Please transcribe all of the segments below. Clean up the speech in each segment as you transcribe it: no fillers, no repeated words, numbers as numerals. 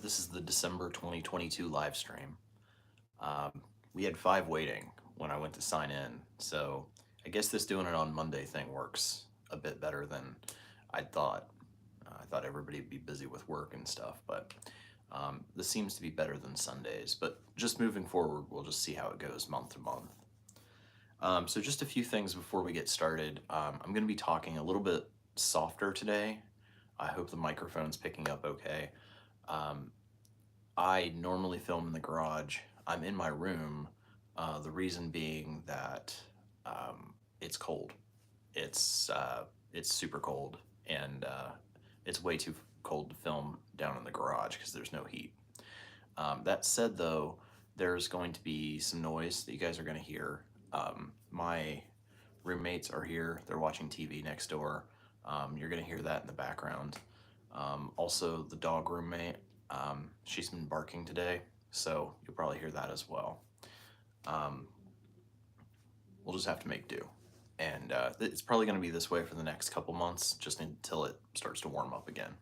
This is the December 2022 live stream. We had 5 waiting when I went to sign in, so I guess this doing it on Monday thing works a bit better than I thought. I thought everybody would be busy with work and stuff, but this seems to be better than Sundays. But just moving forward, we'll just see how it goes month to month. So just a few things before we get started. I'm going to be talking a little bit softer today. I hope the microphone's picking up okay. I normally film in the garage. I'm in my room. The reason being that it's cold. It's super cold, and it's way too cold to film down in the garage because there's no heat. That said, though, there's going to be some noise that you guys are going to hear. My roommates are here. They're watching TV next door. You're going to hear that in the background. Also, the dog roommate, she's been barking today, so you'll probably hear that as well. We'll just have to make do. And it's probably going to be this way for the next couple months, just until it starts to warm up again.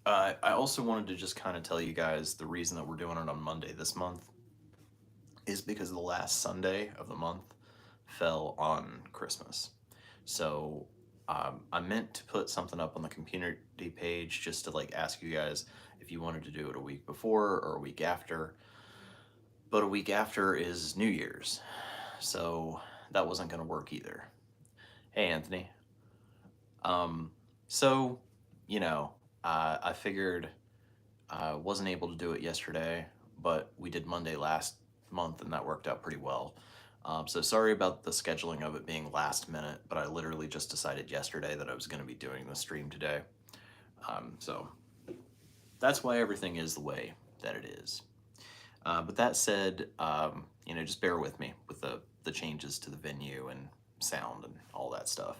I also wanted to just kind of tell you guys the reason that we're doing it on Monday this month is because the last Sunday of the month fell on Christmas. So I meant to put something up on the community page just to like ask you guys if you wanted to do it a week before or a week after. But a week after is New Year's, so that wasn't going to work either. Hey, Anthony. So, you know, I figured I wasn't able to do it yesterday, but we did Monday last month and that worked out pretty well. So sorry about the scheduling of it being last minute, but I literally just decided yesterday that I was going to be doing the stream today. So that's why everything is the way that it is. But that said, just bear with me with the changes to the venue and sound and all that stuff.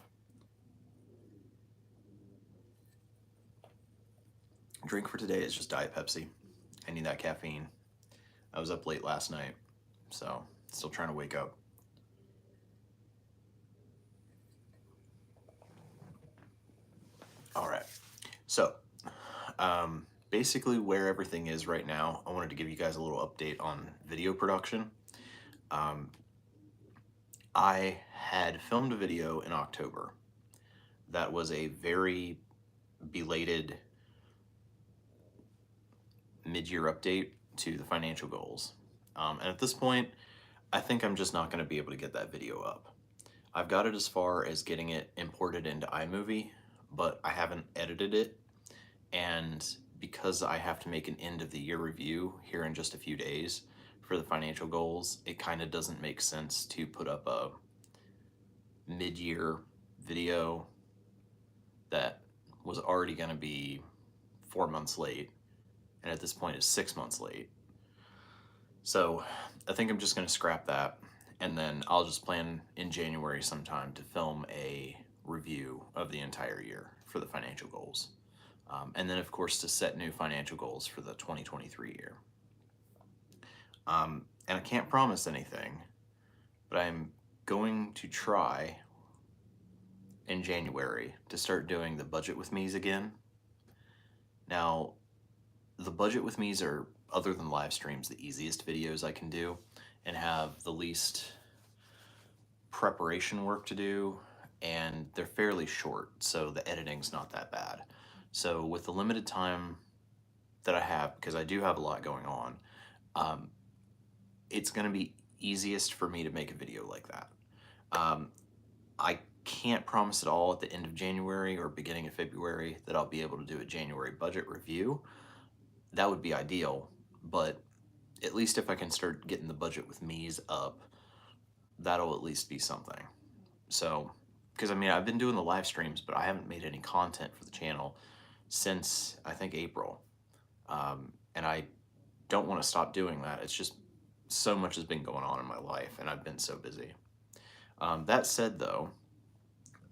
Drink for today is just Diet Pepsi. I need that caffeine. I was up late last night, so still trying to wake up. All right, so basically where everything is right now, I wanted to give you guys a little update on video production. I had filmed a video in October that was a very belated mid-year update to the financial goals. And at this point, I think I'm just not going to be able to get that video up. I've got it as far as getting it imported into iMovie, but I haven't edited it. And because I have to make an end of the year review here in just a few days for the financial goals, it kind of doesn't make sense to put up a mid-year video that was already going to be 4 months late, and at this point is 6 months late. So I think I'm just going to scrap that, and then I'll just plan in January sometime to film a review of the entire year for the financial goals. And then, of course, to set new financial goals for the 2023 year. And I can't promise anything, but I'm going to try in January to start doing the budget with me's again. Now, the budget with me's are, other than live streams, the easiest videos I can do and have the least preparation work to do, and they're fairly short, so the editing's not that bad. So with the limited time that I have, because I do have a lot going on, it's going to be easiest for me to make a video like that. I can't promise at all at the end of January or beginning of February that I'll be able to do a January budget review. That would be ideal, but at least if I can start getting the budget with me's up, that'll at least be something. So, because I mean, I've been doing the live streams, but I haven't made any content for the channel since I think April. And I don't want to stop doing that. It's just so much has been going on in my life and I've been so busy. That said, though,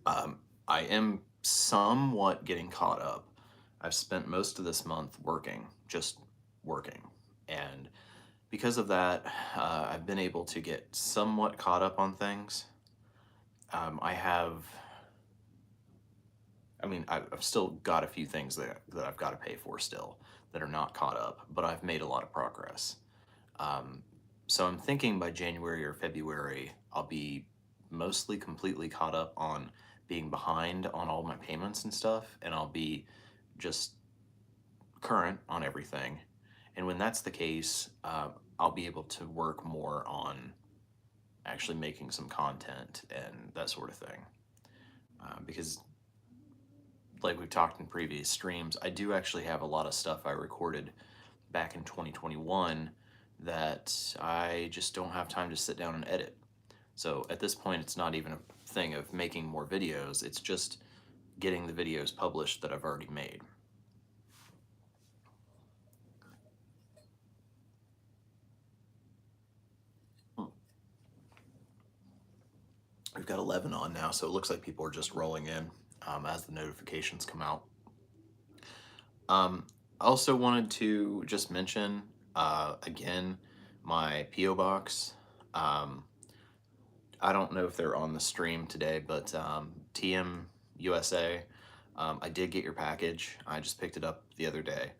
I am somewhat getting caught up. I've spent most of this month working, just working. And because of that, I've been able to get somewhat caught up on things. I have I mean, I've still got a few things that I've got to pay for still that are not caught up, but I've made a lot of progress. Um, so I'm thinking by January or February, I'll be mostly completely caught up on being behind on all my payments and stuff, and I'll be just current on everything. And when that's the case, I'll be able to work more on actually making some content and that sort of thing. Because, like we've talked in previous streams, I do actually have a lot of stuff I recorded back in 2021 that I just don't have time to sit down and edit. So at this point, it's not even a thing of making more videos, it's just getting the videos published that I've already made. We've got 11 on now, so it looks like people are just rolling in as the notifications come out. I also wanted to just mention again my P.O. box. I don't know if they're on the stream today, but TM USA, I did get your package. I just picked it up the other day.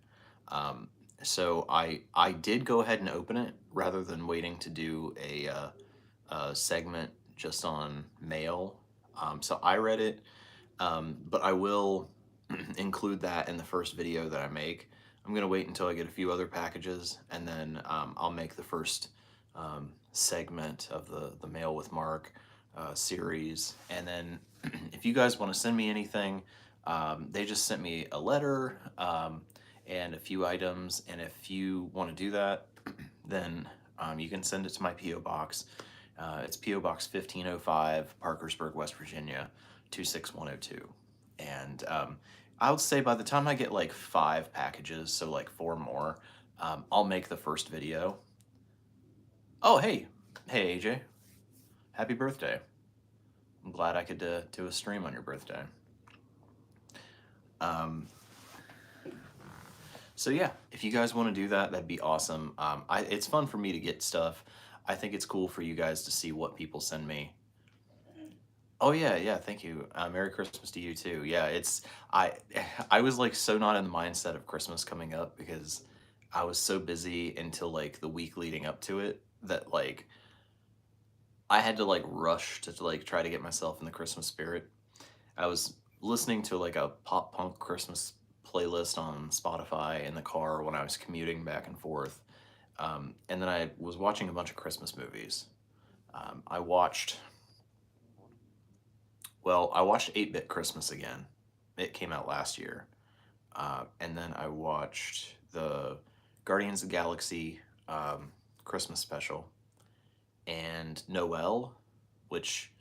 So I did go ahead and open it rather than waiting to do a segment just on mail. So I read it, but I will include that in the first video that I make. I'm gonna wait until I get a few other packages, and then I'll make the first segment of the Mail with Mark series. And then if you guys want to send me anything, they just sent me a letter and a few items, and if you want to do that, then you can send it to my P.O. box. It's P.O. Box 1505, Parkersburg, West Virginia, 26102. And I would say by the time I get like 5 packages, so like 4 more, I'll make the first video. Oh, hey. Hey, AJ. Happy birthday. I'm glad I could do a stream on your birthday. So yeah, if you guys want to do that, that'd be awesome. It's fun for me to get stuff. I think it's cool for you guys to see what people send me. Oh yeah, thank you. Merry Christmas to you too. Yeah, I was like so not in the mindset of Christmas coming up because I was so busy until like the week leading up to it that like I had to like rush to like try to get myself in the Christmas spirit. I was listening to like a pop punk Christmas playlist on Spotify in the car when I was commuting back and forth. And then I was watching a bunch of Christmas movies. I watched 8-Bit Christmas again. It came out last year. And then I watched the Guardians of the Galaxy Christmas special and Noel, which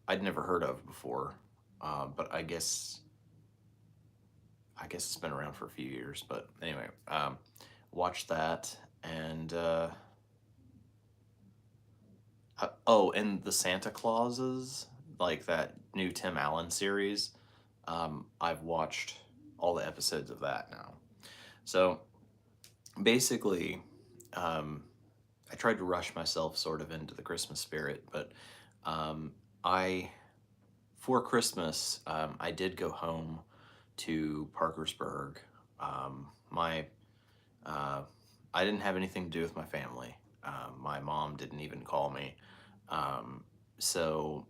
I'd never heard of before. But I guess it's been around for a few years. But anyway, watched that, and and the Santa Clauses, like that new Tim Allen series. I've watched all the episodes of that now. So basically, I tried to rush myself sort of into the Christmas spirit, but for Christmas, I did go home to Parkersburg. I didn't have anything to do with my family. My mom didn't even call me. So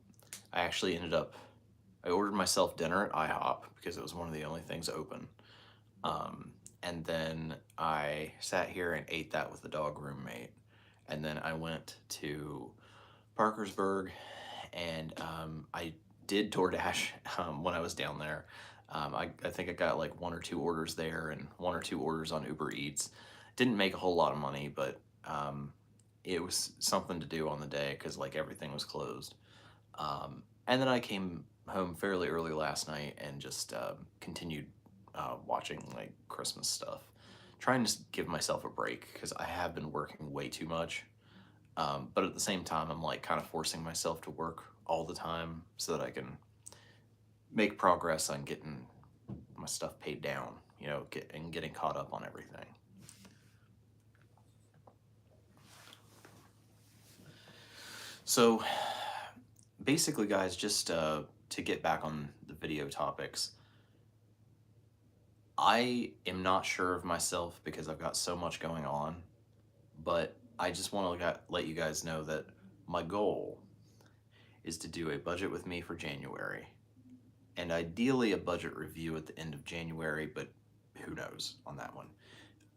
I actually I ordered myself dinner at IHOP because it was one of the only things open. And then I sat here and ate that with the dog roommate. And then I went to Parkersburg, and I did DoorDash when I was down there. I think I got like 1 or 2 orders there and 1 or 2 orders on Uber Eats. Didn't make a whole lot of money, but it was something to do on the day because like everything was closed. And then I came home fairly early last night and just continued watching like Christmas stuff, trying to give myself a break because I have been working way too much. But at the same time, I'm like kind of forcing myself to work all the time so that I can make progress on getting my stuff paid down, getting caught up on everything. So basically, guys, just to get back on the video topics, I am not sure of myself because I've got so much going on, but I just want to let you guys know that my goal is to do a budget with me for January, and ideally a budget review at the end of January, but who knows on that one.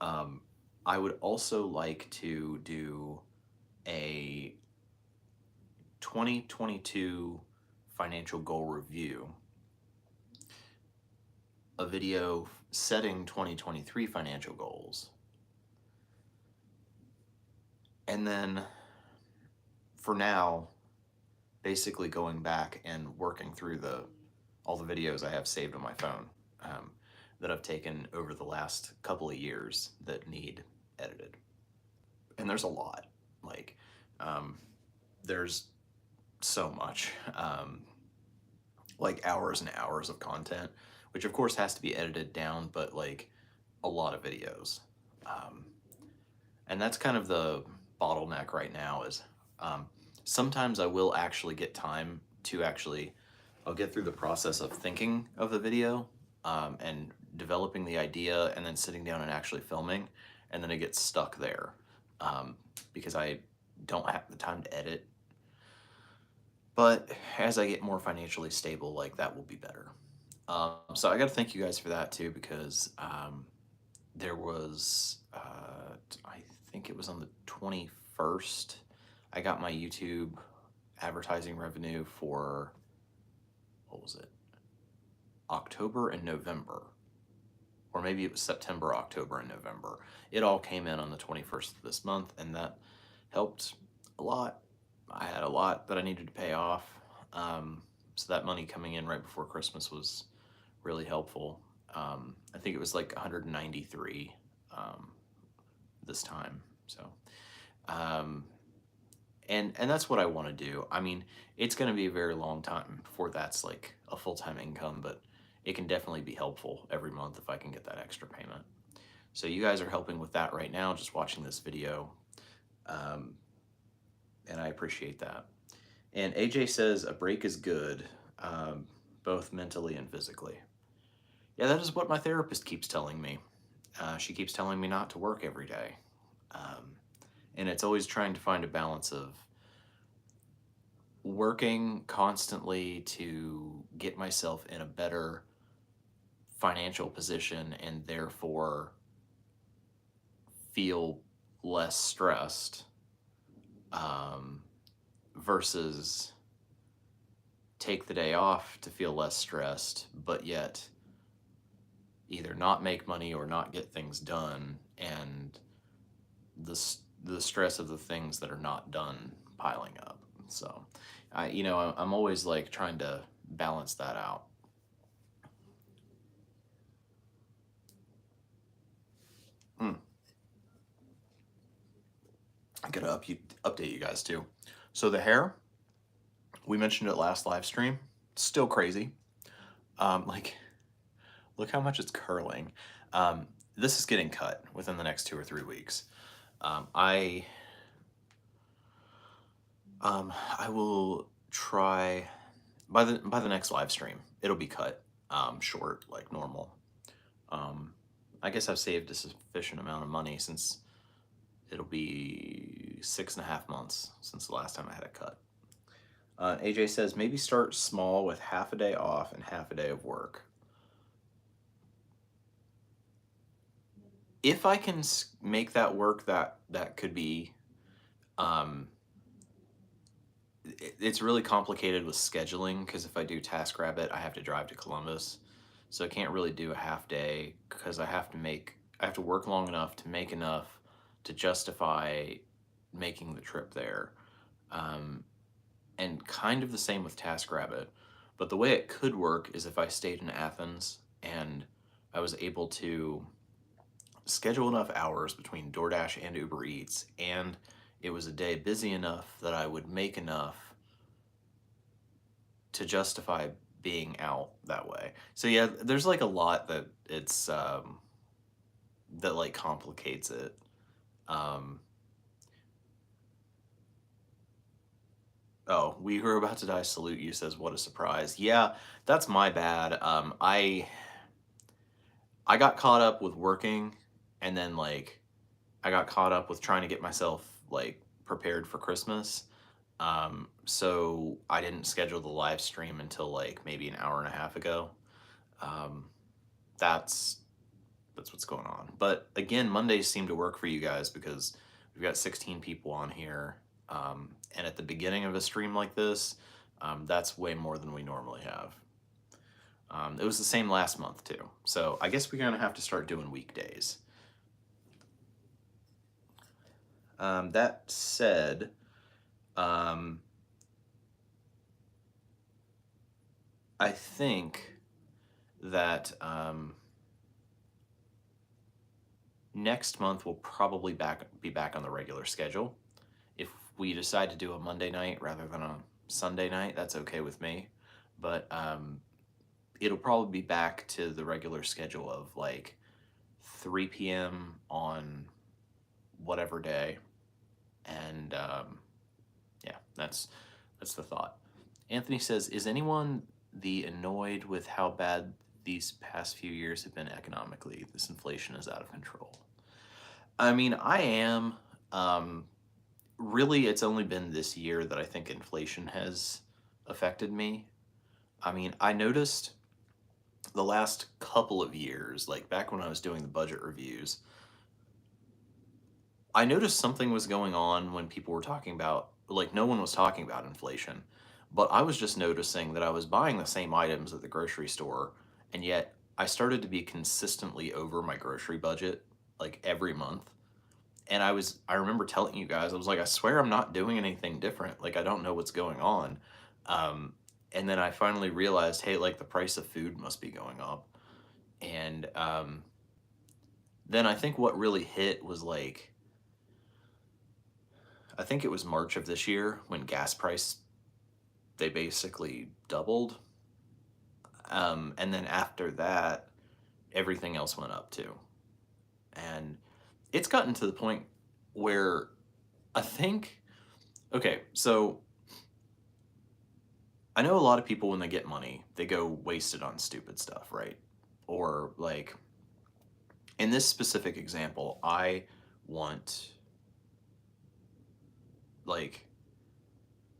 Um, I would also like to do a 2022 financial goal review, a video setting 2023 financial goals, and then for now, basically going back and working through all the videos I have saved on my phone, that I've taken over the last couple of years that need edited. And there's a lot. Like, there's so much, like hours and hours of content, which of course has to be edited down, but like a lot of videos. Um, and that's kind of the bottleneck right now is, sometimes I will actually get time to I'll get through the process of thinking of the video, and developing the idea and then sitting down and actually filming, and then it gets stuck there, because I don't have the time to edit. But as I get more financially stable, like that will be better. So I got to thank you guys for that too, because there was, I think it was on the 21st, I got my YouTube advertising revenue for, what was it? October and November. Or maybe it was September, October, and November. It all came in on the 21st of this month, and that helped a lot. I had a lot that I needed to pay off. So that money coming in right before Christmas was really helpful. I think it was like 193 this time. So, and that's what I want to do. I mean, it's going to be a very long time before that's like a full-time income, but it can definitely be helpful every month if I can get that extra payment. So you guys are helping with that right now, just watching this video. And I appreciate that. And AJ says a break is good, both mentally and physically. Yeah, that is what my therapist keeps telling me. She keeps telling me not to work every day. And it's always trying to find a balance of working constantly to get myself in a better financial position and therefore feel less stressed, versus take the day off to feel less stressed, but yet either not make money or not get things done, and the stress of the things that are not done piling up. So, I'm always like trying to balance that out. I gotta update you guys too. So the hair, we mentioned it last live stream, still crazy. Like, look how much it's curling. This is getting cut within the next 2 or 3 weeks. I will try by the next live stream. It'll be cut short, like normal. I guess I've saved a sufficient amount of money since it'll be 6.5 months since the last time I had it cut. AJ says maybe start small with half a day off and half a day of work. If I can make that work, that could be. It's really complicated with scheduling because if I do TaskRabbit, I have to drive to Columbus, so I can't really do a half day because I have to work long enough to make enough to justify making the trip there. And kind of the same with TaskRabbit, but the way it could work is if I stayed in Athens and I was able to schedule enough hours between DoorDash and Uber Eats, and it was a day busy enough that I would make enough to justify being out that way. So yeah, there's like a lot that it's that like complicates it. Oh, we were about to die. Salute you says, what a surprise. Yeah, that's my bad. I got caught up with working, and then like I got caught up with trying to get myself like prepared for Christmas. So I didn't schedule the live stream until like maybe an hour and a half ago. Um, that's that's what's going on. But again, Mondays seem to work for you guys because we've got 16 people on here. And at the beginning of a stream like this, that's way more than we normally have. It was the same last month too. So I guess we're going to have to start doing weekdays. That said, I think that next month we'll probably be back on the regular schedule. If we decide to do a Monday night rather than a Sunday night, that's okay with me. But it'll probably be back to the regular schedule of like 3 p.m. on whatever day. And yeah, that's the thought. Anthony says, is anyone annoyed with how bad these past few years have been economically? This inflation is out of control. I mean, I am. Really, it's only been this year that I think inflation has affected me. I mean, I noticed the last couple of years, like back when I was doing the budget reviews, I noticed something was going on when people were talking about, like, no one was talking about inflation, but I was just noticing that I was buying the same items at the grocery store, and yet I started to be consistently over my grocery budget, like, every month. And I remember telling you guys, I was like, I swear I'm not doing anything different. Like, I don't know what's going on. And then I finally realized, hey, like, the price of food must be going up. And then I think what really hit was like, I think it was March of this year when gas price, they basically doubled. And then after that, everything else went up too. And it's gotten to the point where I think, okay, so I know a lot of people when they get money, they go waste it on stupid stuff, right? Or like, in this specific example, I want, like,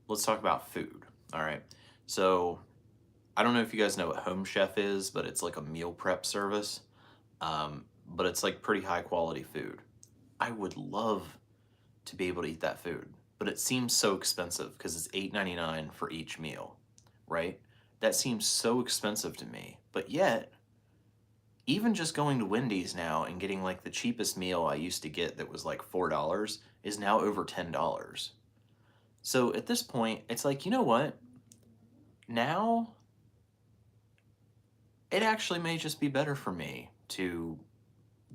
let's talk about food, all right? So I don't know if you guys know what Home Chef is, but it's like a meal prep service. But it's like pretty high quality food. I would love to be able to eat that food, but it seems so expensive because it's $8.99 for each meal, right? That seems so expensive to me. But yet, even just going to Wendy's now and getting like the cheapest meal I used to get that was like $4 is now over $10. So at this point, it's like, you know what? Now it actually may just be better for me to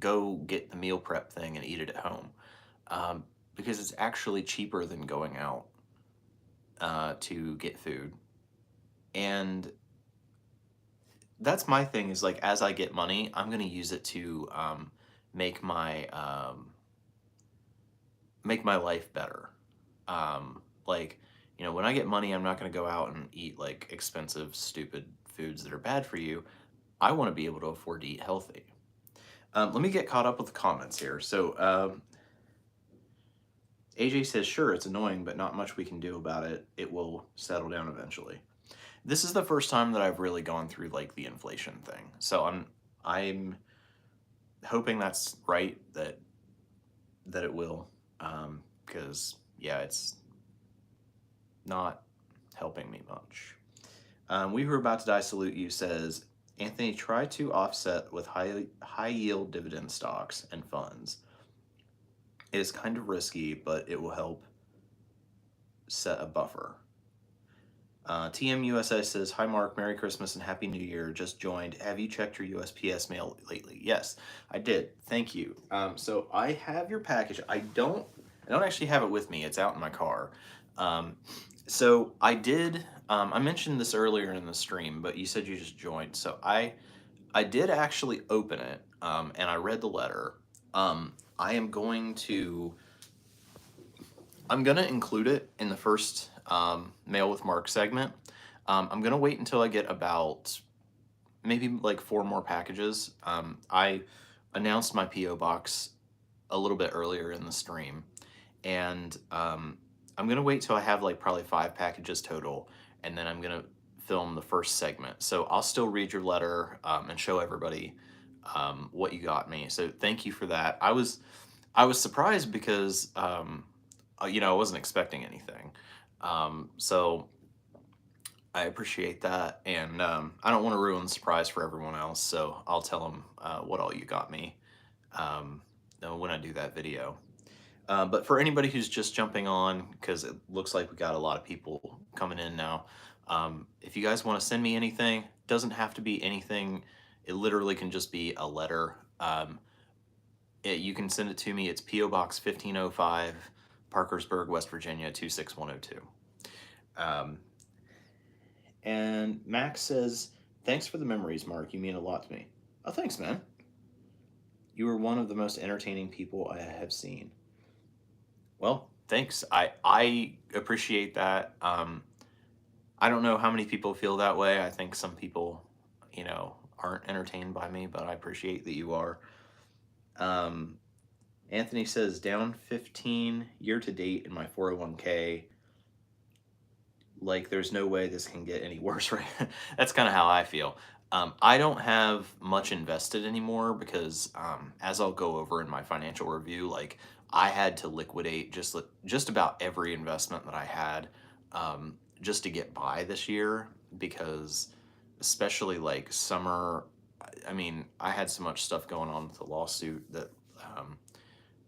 go get the meal prep thing and eat it at home, because it's actually cheaper than going out to get food. And that's my thing, is like, as I get money, I'm going to use it to make my life better. Like, you know, when I get money, I'm not going to go out and eat like expensive, stupid foods that are bad for you. I want to be able to afford to eat healthy. Let me get caught up with the comments here. So AJ says, sure, it's annoying, but not much we can do about it. It will settle down eventually. This is the first time that I've really gone through like the inflation thing. So I'm hoping that's right, that it will, because yeah, it's not helping me much. We Who Are About to Die Salute You says, Anthony, try to offset with high yield dividend stocks and funds. It is kind of risky, but it will help set a buffer. TMUSA says, hi Mark, Merry Christmas and Happy New Year. Just joined. Have you checked your USPS mail lately? Yes, I did. Thank you. So I have your package. I don't actually have it with me. It's out in my car. So I did, I mentioned this earlier in the stream, but you said you just joined. So I did actually open it, and I read the letter. I am going to include it in the first Mail with Mark segment. I'm going to wait until I get about maybe like 4 more packages. I announced my PO box a little bit earlier in the stream, and I'm gonna wait till I have like probably 5 packages total, and then I'm gonna film the first segment. So I'll still read your letter and show everybody what you got me. So thank you for that. I was surprised because you know, I wasn't expecting anything. So I appreciate that, and I don't want to ruin the surprise for everyone else. So I'll tell them what all you got me um, when I do that video. But for anybody who's just jumping on, because it looks like we got a lot of people coming in now, if you guys want to send me anything, doesn't have to be anything. It literally can just be a letter. You can send it to me. It's PO Box 1505, Parkersburg, West Virginia 26102. And Max says, "Thanks for the memories, Mark. You mean a lot to me." Oh, thanks, man. You are one of the most entertaining people I have seen. Well, thanks. I appreciate that. I don't know how many people feel that way. I think some people, you know, aren't entertained by me, but I appreciate that you are. Anthony says, down 15 year to date in my 401k. Like, there's no way this can get any worse, right? That's kind of how I feel. I don't have much invested anymore because, as I'll go over in my financial review, like I had to liquidate just about every investment that I had just to get by this year because, especially like summer, I mean, I had so much stuff going on with the lawsuit that,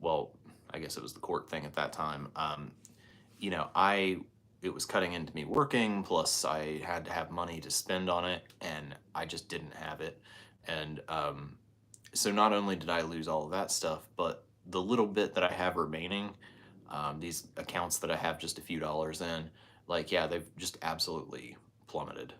well, I guess it was the court thing at that time. You know, it was cutting into me working, plus I had to have money to spend on it, and I just didn't have it. And so not only did I lose all of that stuff, but the little bit that I have remaining, these accounts that I have just a few dollars in, like, yeah, they've just absolutely plummeted.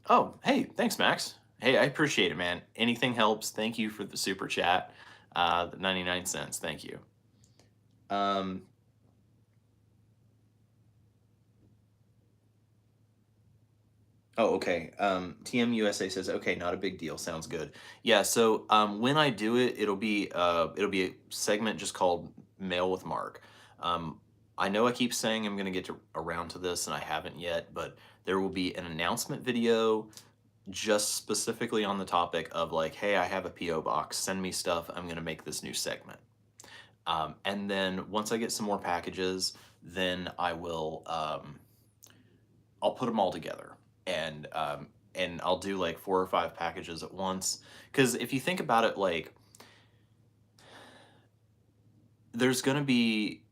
Oh, hey, thanks, Max. Hey, I appreciate it, man. Anything helps. Thank you for the super chat. The 99 cents. Thank you. Oh, okay. TM USA says, okay, not a big deal. Sounds good. Yeah. So when I do it, it'll be a segment just called Mail with Mark. I know I keep saying I'm gonna get around to this, and I haven't yet, but there will be an announcement video just specifically on the topic of like, hey, I have a PO box. Send me stuff. I'm gonna make this new segment. And then once I get some more packages, then I will I'll put them all together, and I'll do like 4 or 5 packages at once. Because if you think about it, like there's gonna be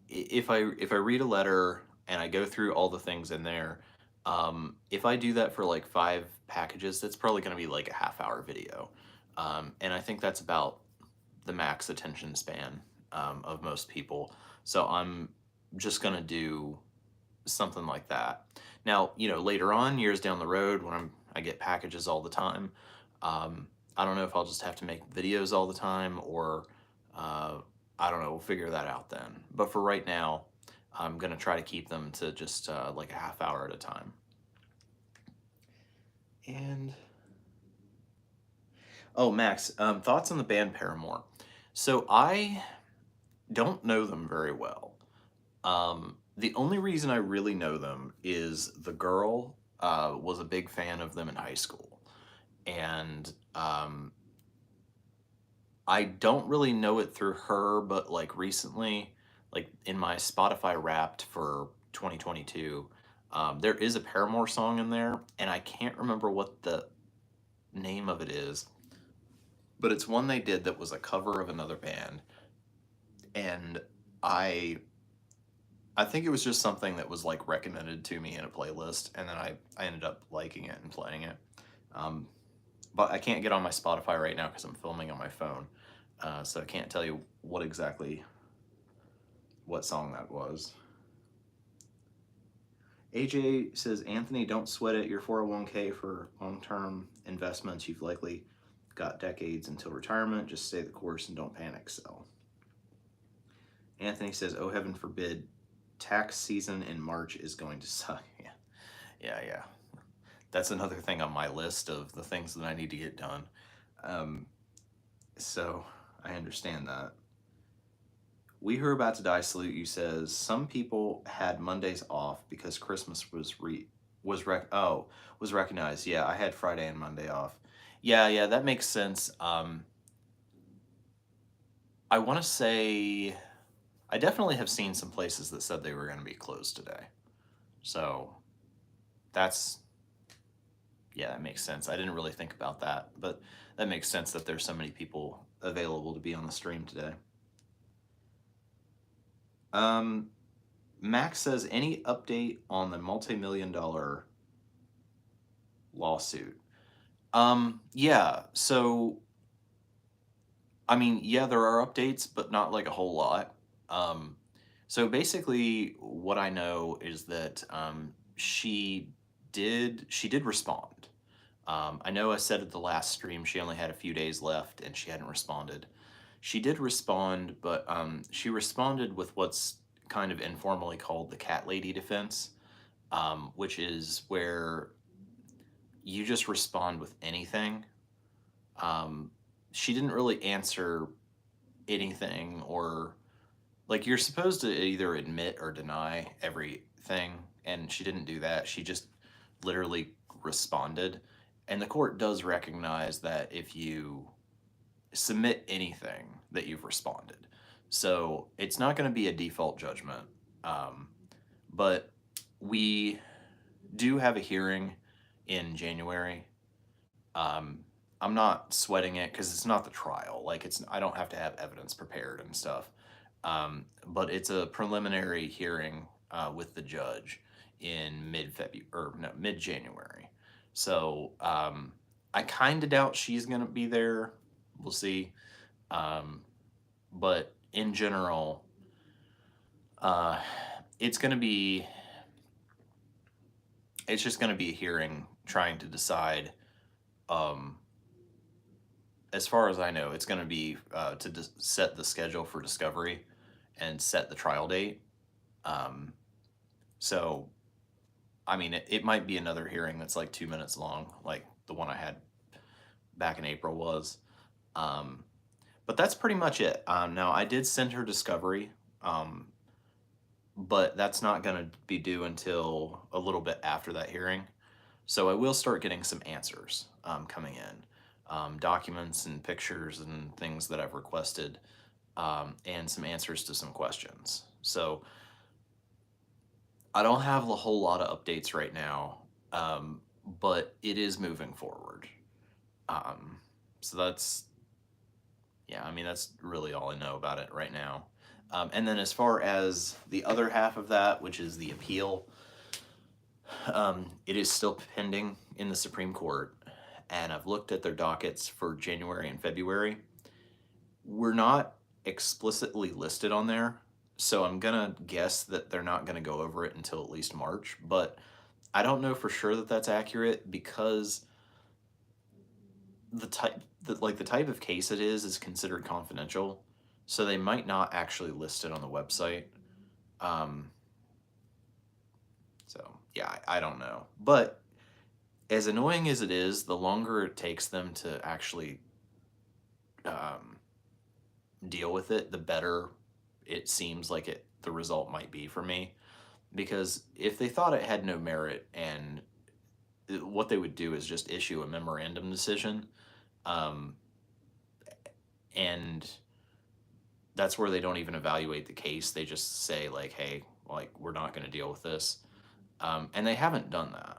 if I read a letter and I go through all the things in there, if I do that for like 5 packages, that's probably gonna be like a half-hour video, and I think that's about the max attention span of most people. So I'm just gonna do something like that. Now, you know, later on, years down the road, when I get packages all the time, I don't know if I'll just have to make videos all the time, or I don't know. We'll figure that out then. But for right now, I'm gonna try to keep them to just like a half hour at a time. And oh, Max, thoughts on the band Paramore? So I don't know them very well. The only reason I really know them is the girl was a big fan of them in high school. And I don't really know it through her, but like recently, like in my Spotify Wrapped for 2022, there is a Paramore song in there, and I can't remember what the name of it is, but it's one they did that was a cover of another band. And I think it was just something that was like recommended to me in a playlist, and then I ended up liking it and playing it. But I can't get on my Spotify right now because I'm filming on my phone, so I can't tell you what song that was. AJ says, Anthony, don't sweat it. Your 401k for long-term investments. You've likely got decades until retirement. Just stay the course and don't panic sell. Anthony says, oh, heaven forbid, tax season in March is going to suck. Yeah. that's another thing on my list of the things that I need to get done. Um, so I understand that. We Who Are About to Die Salute You says some people had Mondays off because Christmas was recognized. Yeah, I had Friday and Monday off. Yeah, that makes sense. I want to say I definitely have seen some places that said they were going to be closed today. So that's, yeah, that makes sense. I didn't really think about that, but that makes sense that there's so many people available to be on the stream today. Max says, any update on the multi-million-dollar lawsuit? Yeah, so, I mean, yeah, there are updates, but not like a whole lot. So basically, what I know is that she did respond. I know I said at the last stream she only had a few days left and she hadn't responded. She did respond, but she responded with what's kind of informally called the cat lady defense, which is where you just respond with anything. She didn't really answer anything, or like you're supposed to either admit or deny everything, and she didn't do that. She just literally responded. And the court does recognize that if you submit anything that you've responded. So it's not going to be a default judgment. But we do have a hearing in January. I'm not sweating it because it's not the trial. Like I don't have to have evidence prepared and stuff. But it's a preliminary hearing with the judge in mid-February or no, mid-January. So I kind of doubt she's gonna be there. We'll see. But in general, it's gonna be. It's just gonna be a hearing trying to decide. As far as I know, it's going to be to set the schedule for discovery and set the trial date. So, I mean, it might be another hearing that's like 2 minutes long, like the one I had back in April was. But that's pretty much it. Now, I did send her discovery, but that's not going to be due until a little bit after that hearing. So I will start getting some answers coming in. Documents and pictures and things that I've requested, and some answers to some questions. So I don't have a whole lot of updates right now, but it is moving forward. So that's, yeah, I mean, that's really all I know about it right now. And then as far as the other half of that, which is the appeal, it is still pending in the Supreme Court. And I've looked at their dockets for January and February. We're not explicitly listed on there, so I'm gonna guess that they're not gonna go over it until at least March, but I don't know for sure that that's accurate because the type of case it is considered confidential, so they might not actually list it on the website. So yeah, I don't know, but as annoying as it is, the longer it takes them to actually deal with it, the better it seems like the result might be for me. Because if they thought it had no merit, and what they would do is just issue a memorandum decision, and that's where they don't even evaluate the case. They just say like, hey, like we're not going to deal with this, and they haven't done that.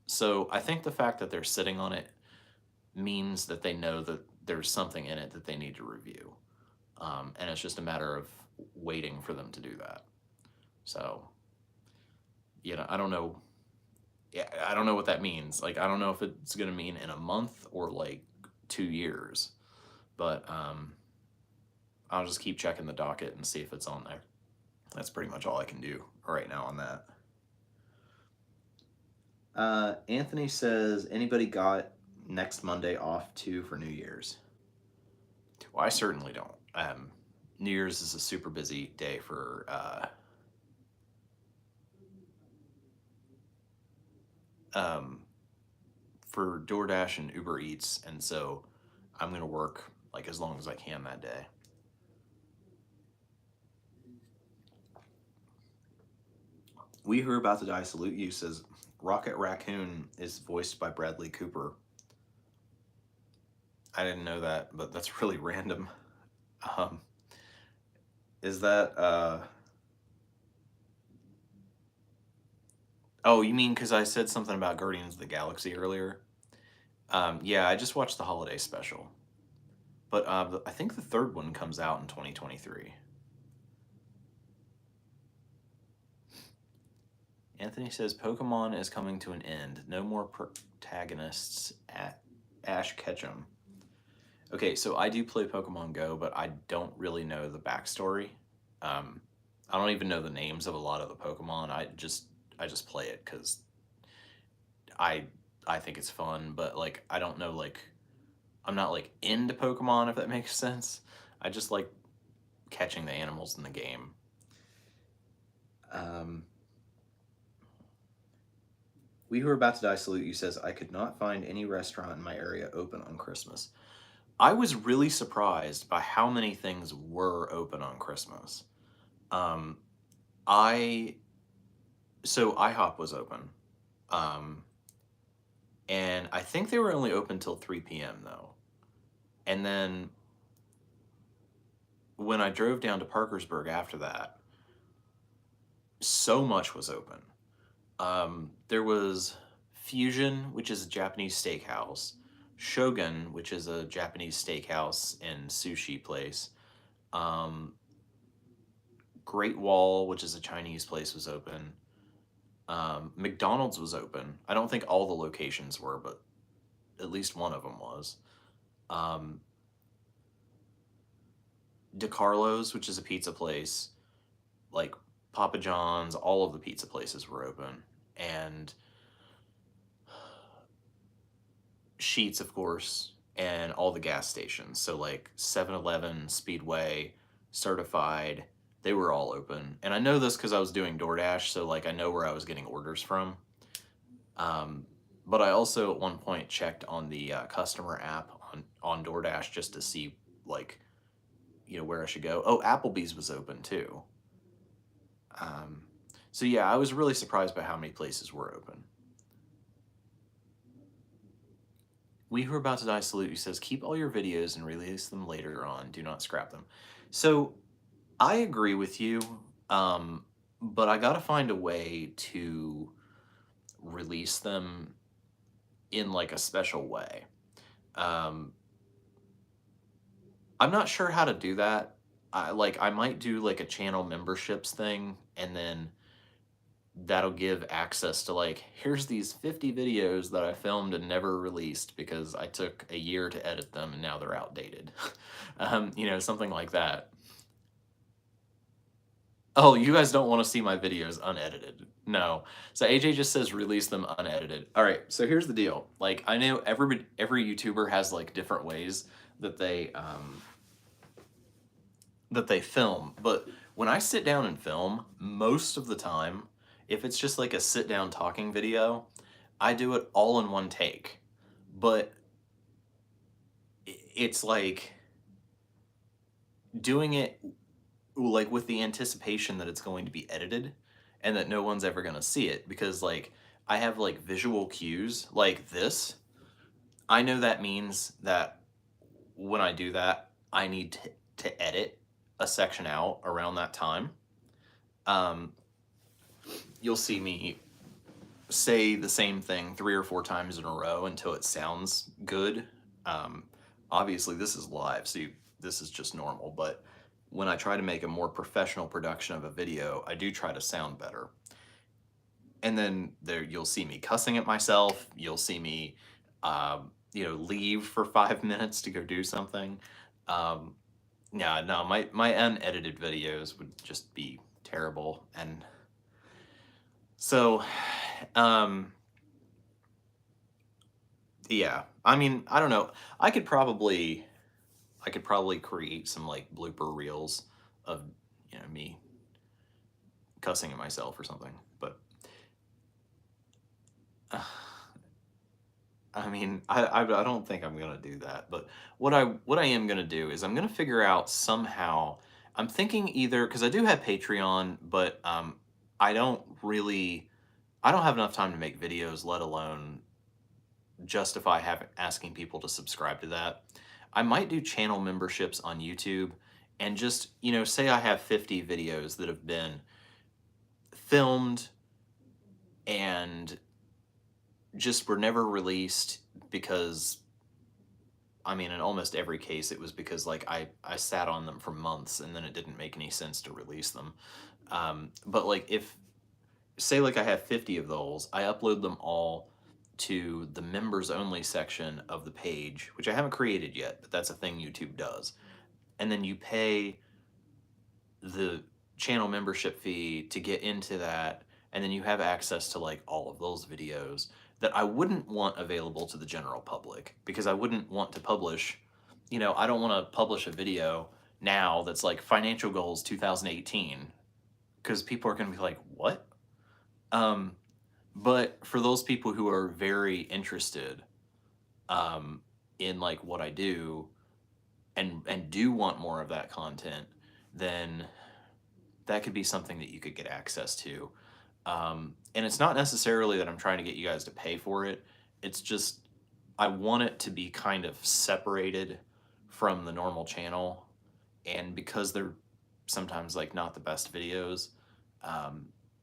So I think the fact that they're sitting on it means that they know that there's something in it that they need to review. And it's just a matter of waiting for them to do that. So, I don't know. Yeah, I don't know what that means. Like, I don't know if it's going to mean in a month or like 2 years. But I'll just keep checking the docket and see if it's on there. That's pretty much all I can do right now on that. Anthony says, anybody got next Monday off too for New Year's? Well, I certainly don't. New Year's is a super busy day for for DoorDash and Uber Eats, and so I'm gonna work like as long as I can that day. We Who Are About to Die Salute You says Rocket Raccoon is voiced by Bradley Cooper. I didn't know that, but that's really random. Is that oh, you mean because I said something about Guardians of the Galaxy earlier? Yeah, I just watched the holiday special. But I think the third one comes out in 2023. Anthony says Pokemon is coming to an end. No more protagonists at Ash Ketchum. Okay, so I do play Pokemon Go, but I don't really know the backstory. I don't even know the names of a lot of the Pokemon. I just play it because I think it's fun, but like I don't know, like I'm not like into Pokemon, if that makes sense. I just like catching the animals in the game. We Who Are About to Die Salute You says, I could not find any restaurant in my area open on Christmas. I was really surprised by how many things were open on Christmas. So IHOP was open. And I think they were only open till 3 p.m. though. And then when I drove down to Parkersburg after that, so much was open. There was Fusion, which is a Japanese steakhouse, Shogun, which is a Japanese steakhouse and sushi place, Great Wall, which is a Chinese place, was open. McDonald's was open. I don't think all the locations were, but at least one of them was. DeCarlo's, which is a pizza place, like Papa John's, all of the pizza places were open. And Sheetz, of course, and all the gas stations. So like 7-Eleven, Speedway, Certified, they were all open. And I know this because I was doing DoorDash, so like I know where I was getting orders from. But I also at one point checked on the customer app on DoorDash just to see like, you know, where I should go. Oh, Applebee's was open too. So yeah, I was really surprised by how many places were open. We Who Are About to Die Salute You says, keep all your videos and release them later on. Do not scrap them. So I agree with you, but I gotta find a way to release them in like a special way. I'm not sure how to do that. I might do like a channel memberships thing, and then that'll give access to like, here's these 50 videos that I filmed and never released because I took a year to edit them and now they're outdated. You know, something like that. Oh, you guys don't want to see my videos unedited. No. So AJ just says release them unedited. All right, so here's the deal. Like, I know every YouTuber has like different ways that they film, but when I sit down and film, most of the time, if it's just like a sit down talking video, I do it all in one take. But it's like doing it like with the anticipation that it's going to be edited and that no one's ever going to see it, because like I have like visual cues like this. I know that means that when I do that, I need to edit a section out around that time. You'll see me say the same thing 3 or 4 times in a row until it sounds good. Obviously this is live, so this is just normal, but when I try to make a more professional production of a video, I do try to sound better. And then there you'll see me cussing at myself. You'll see me, you know, leave for 5 minutes to go do something. Yeah, no, my unedited videos would just be terrible. And so, yeah, I mean, I don't know. I could probably create some like blooper reels of, you know, me cussing at myself or something, but I mean, I don't think I'm gonna do that, but what I am gonna do is I'm gonna figure out somehow. I'm thinking either because I do have Patreon, but I don't really I don't have enough time to make videos, let alone justify having asking people to subscribe to that. I might do channel memberships on YouTube and just, say I have 50 videos that have been filmed and just were never released because I mean in almost every case it was because like I sat on them for months and then it didn't make any sense to release them. But like if say like I have 50 of those, I upload them all to the members only section of the page, which I haven't created yet, but that's a thing YouTube does. And then you pay the channel membership fee to get into that, and then you have access to like all of those videos that I wouldn't want available to the general public because I wouldn't want to publish, I don't want to publish a video now that's like financial goals 2018 because people are going to be like, "What?" Um but for those people who are very interested in like what I do and do want more of that content, then that could be something that you could get access to. And it's not necessarily that I'm trying to get you guys to pay for it. It's just I want it to be kind of separated from the normal channel. And because they're sometimes like not the best videos,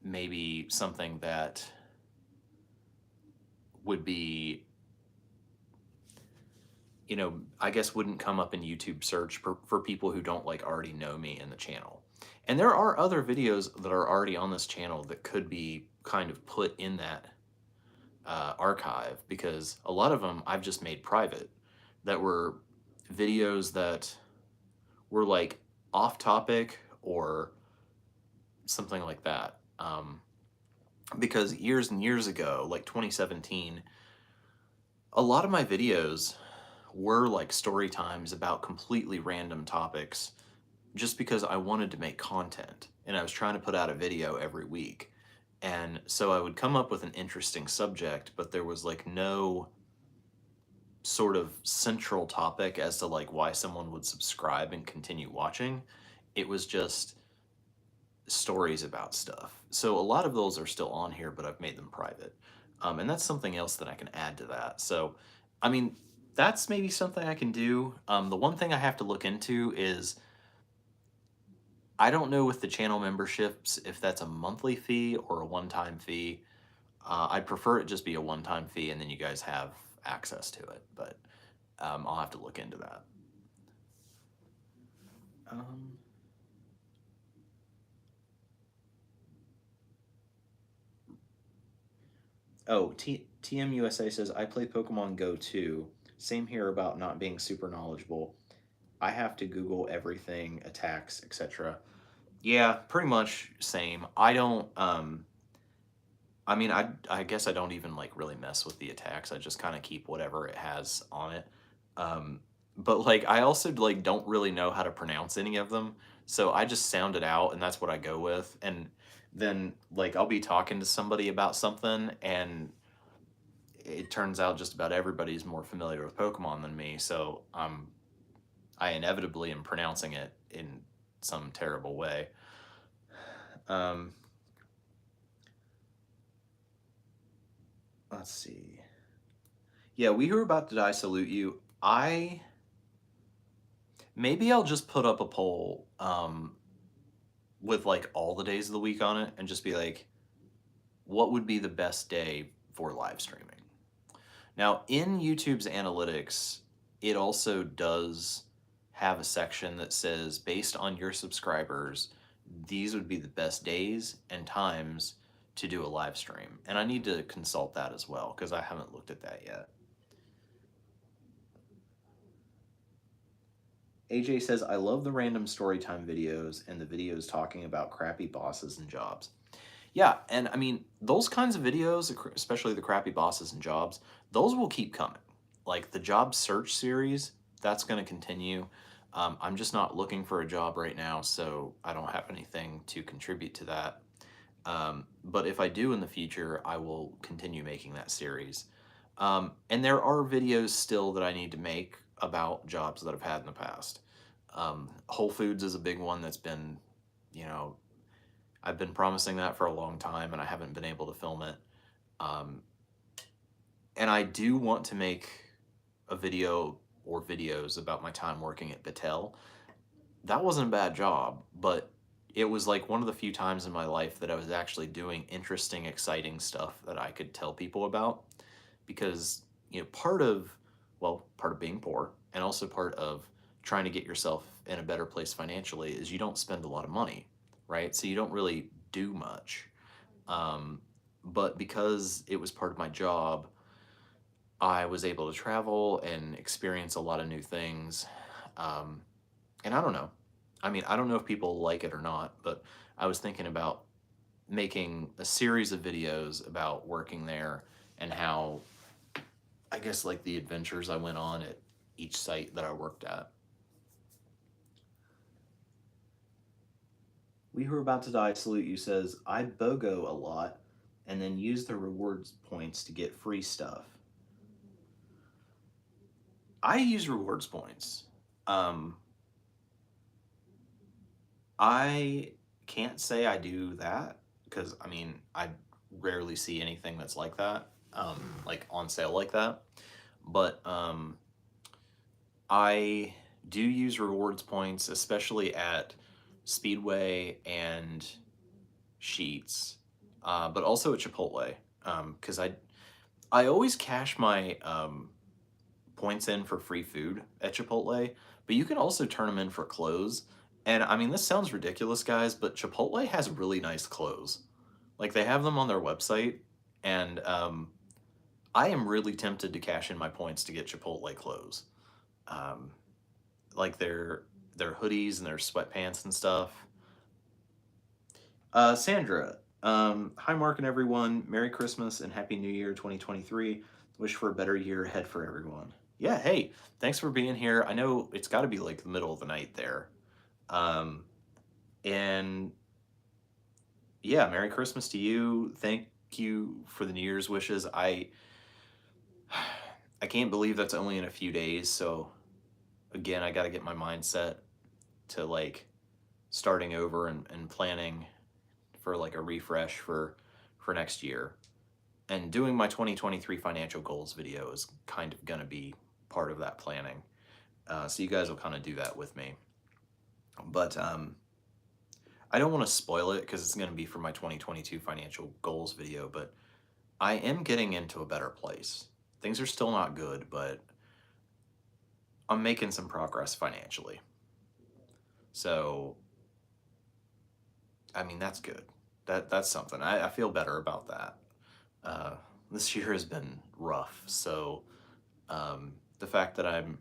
maybe something that would be, I guess wouldn't come up in YouTube search for people who don't like already know me in the channel. And there are other videos that are already on this channel that could be kind of put in that archive because a lot of them I've just made private that were videos that were like off topic or something like that. Because years and years ago, like 2017, a lot of my videos were like story times about completely random topics just because I wanted to make content and I was trying to put out a video every week. And so I would come up with an interesting subject, but there was like no sort of central topic as to like why someone would subscribe and continue watching. It was just stories about stuff. So a lot of those are still on here, but I've made them private. And that's something else that I can add to that. So, I mean, that's maybe something I can do. The one thing I have to look into is I don't know with the channel memberships if that's a monthly fee or a one-time fee. I'd prefer it just be a one-time fee and then you guys have access to it, but I'll have to look into that. Um, oh, TMUSA says, I play Pokemon Go too. Same here about not being super knowledgeable. I have to Google everything, attacks, etc. Yeah, pretty much same. I don't, I mean, I guess I don't even like really mess with the attacks. I just kind of keep whatever it has on it. Um, but like I also like don't really know how to pronounce any of them, so I just sound it out and that's what I go with. And then like I'll be talking to somebody about something and it turns out just about everybody's more familiar with Pokemon than me, so I inevitably am pronouncing it in some terrible way. Um, let's see. Yeah, we who are about to die salute you. Maybe I'll just put up a poll with like all the days of the week on it and just be like, what would be the best day for live streaming? Now, in YouTube's analytics, it also does have a section that says, based on your subscribers, these would be the best days and times to do a live stream. And I need to consult that as well because I haven't looked at that yet. AJ says, I love the random storytime videos and the videos talking about crappy bosses and jobs. Yeah, and I mean, those kinds of videos, especially the crappy bosses and jobs, those will keep coming. Like the job search series, that's going to continue. I'm just not looking for a job right now, so I don't have anything to contribute to that. But if I do in the future, I will continue making that series. And there are videos still that I need to make about jobs that I've had in the past. Whole Foods is a big one that's been, you know, I've been promising that for a long time and I haven't been able to film it. Um, and I do want to make a video or videos about my time working at Battelle. That wasn't a bad job, but it was like one of the few times in my life that I was actually doing interesting, exciting stuff that I could tell people about. Because, you know, part of being poor and also part of trying to get yourself in a better place financially is you don't spend a lot of money, right? So you don't really do much. Um, but because it was part of my job, I was able to travel and experience a lot of new things. Um, and I don't know. I mean, I don't know if people like it or not, but I was thinking about making a series of videos about working there and how, I guess, like the adventures I went on at each site that I worked at. We Who Are About to Die Salute You says, I BOGO a lot and then use the rewards points to get free stuff. I use rewards points. Um, I can't say I do that because I mean, I rarely see anything that's like on sale like that. But I do use rewards points, especially at Speedway and Sheets, but also at Chipotle, because I always cash my points in for free food at Chipotle, but you can also turn them in for clothes. And I mean, this sounds ridiculous, guys, but Chipotle has really nice clothes. Like they have them on their website, and I am really tempted to cash in my points to get Chipotle clothes. Um, like their hoodies and their sweatpants and stuff. Sandra, hi Mark and everyone. Merry Christmas and Happy New Year 2023. Wish for a better year ahead for everyone. Yeah, hey, thanks for being here. I know it's got to be like the middle of the night there. Um, and yeah, Merry Christmas to you. Thank you for the New Year's wishes. I can't believe that's only in a few days. So again, I got to get my mindset to like starting over and planning for like a refresh for next year. And doing my 2023 financial goals video is kind of going to be part of that planning. So you guys will kind of do that with me. But I don't want to spoil it because it's going to be for my 2022 financial goals video, but I am getting into a better place. Things are still not good, but I'm making some progress financially. So, I mean, that's good. That's something. I feel better about that. Uh, this year has been rough, so the fact that I'm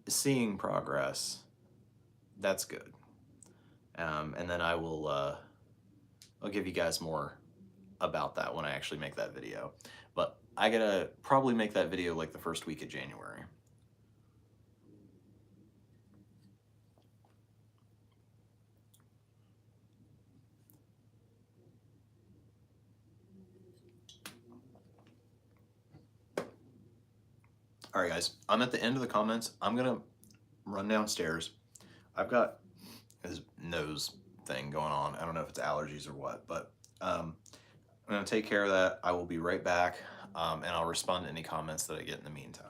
seeing progress, that's good. And then I'll give you guys more about that when I actually make that video. But I gotta probably make that video like the first week of January. All right, guys, I'm at the end of the comments. I'm gonna run downstairs. I've got this nose thing going on. I don't know if it's allergies or what, but I'm gonna take care of that. I will be right back, and I'll respond to any comments that I get in the meantime.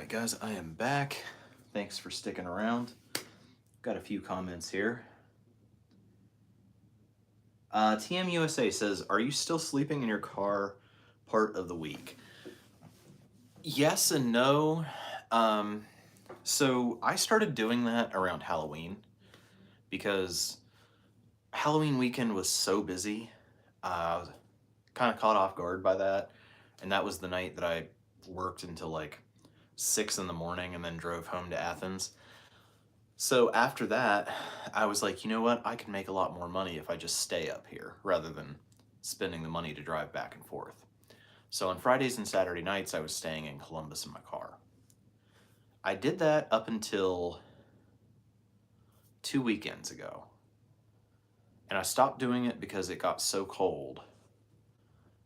right, guys, I am back. Thanks for sticking around. Got a few comments here. TMUSA says, are you still sleeping in your car part of the week? Yes and no. So I started doing that around Halloween because Halloween weekend was so busy. I was kind of caught off guard by that. And that was the night that I worked until like 6 in the morning and then drove home to Athens. So after that, I was like, you know what? I can make a lot more money if I just stay up here rather than spending the money to drive back and forth. So on Fridays and Saturday nights, I was staying in Columbus in my car. I did that up until 2 weekends ago. And I stopped doing it because it got so cold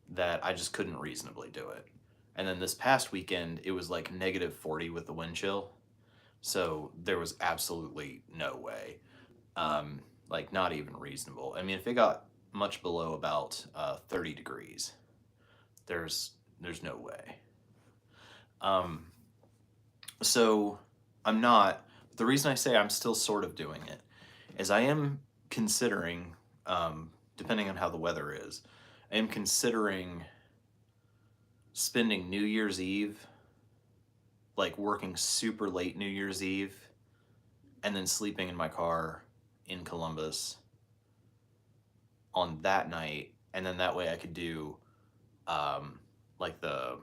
that I just couldn't reasonably do it. And then this past weekend, it was like -40 with the wind chill. So there was absolutely no way. Like not even reasonable. I mean, if it got much below about 30 degrees, there's no way. So I'm not, the reason I say I'm still sort of doing it is I am considering, depending on how the weather is, I am considering spending New Year's Eve, like working super late New Year's Eve, and then sleeping in my car in Columbus on that night, and then that way I could do like the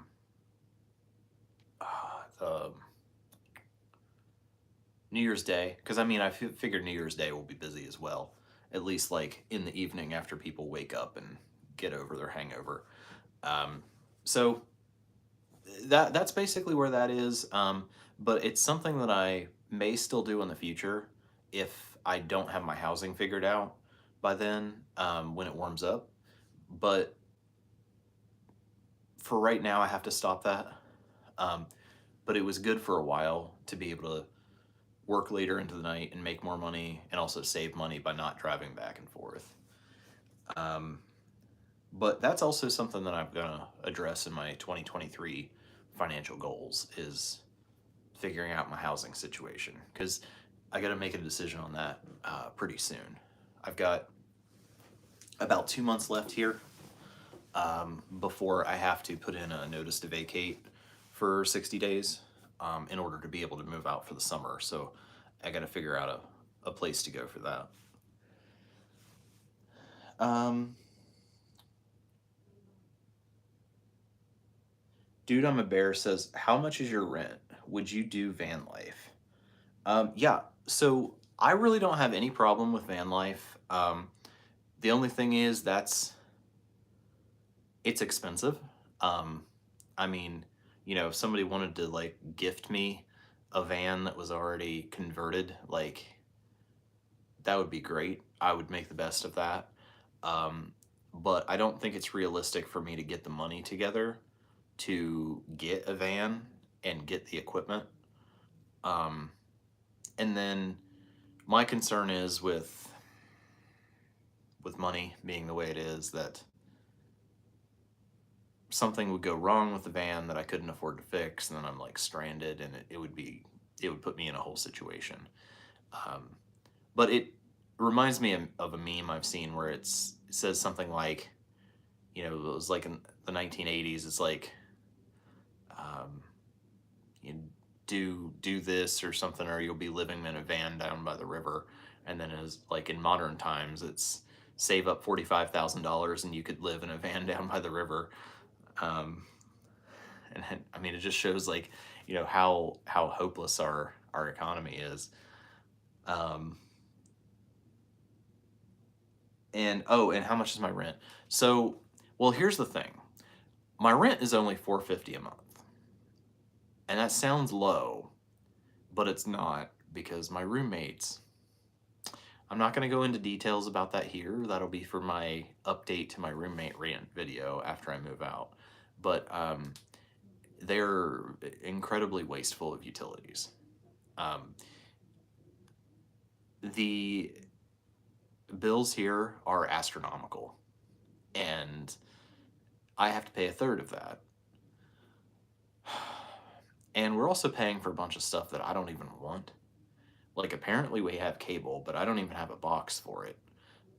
New Year's Day, because I mean I figured New Year's Day will be busy as well, at least like in the evening after people wake up and get over their hangover. So that's basically where that is. But it's something that I may still do in the future if I don't have my housing figured out by then, when it warms up. But for right now, I have to stop that. But it was good for a while to be able to work later into the night and make more money and also save money by not driving back and forth. But that's also something that I'm going to address in my 2023 financial goals is figuring out my housing situation, because I got to make a decision on that pretty soon. I've got about 2 months left here before I have to put in a notice to vacate for 60 days in order to be able to move out for the summer. So I got to figure out a place to go for that. Dude, I'm a Bear says, how much is your rent? Would you do van life? Yeah, so I really don't have any problem with van life. The only thing is it's expensive. I mean, you know, if somebody wanted to like gift me a van that was already converted, like that would be great. I would make the best of that. But I don't think it's realistic for me to get the money together to get a van and get the equipment. And then my concern is with money being the way it is, that something would go wrong with the van that I couldn't afford to fix, and then I'm like stranded, and it would put me in a whole situation. But it reminds me of a meme I've seen where it says something like, you know, it was like in the 1980s. It's like, you do this or something, or you'll be living in a van down by the river. And then as like in modern times, it's save up $45,000 and you could live in a van down by the river. And I mean, it just shows like, you know, how hopeless our economy is. And how much is my rent? So, well, here's the thing. My rent is only $450 a month. And that sounds low, but it's not, because my roommates, I'm not going to go into details about that here. That'll be for my update to my roommate rant video after I move out. But they're incredibly wasteful of utilities. The bills here are astronomical, and I have to pay a third of that. And we're also paying for a bunch of stuff that I don't even want. Like apparently we have cable, but I don't even have a box for it.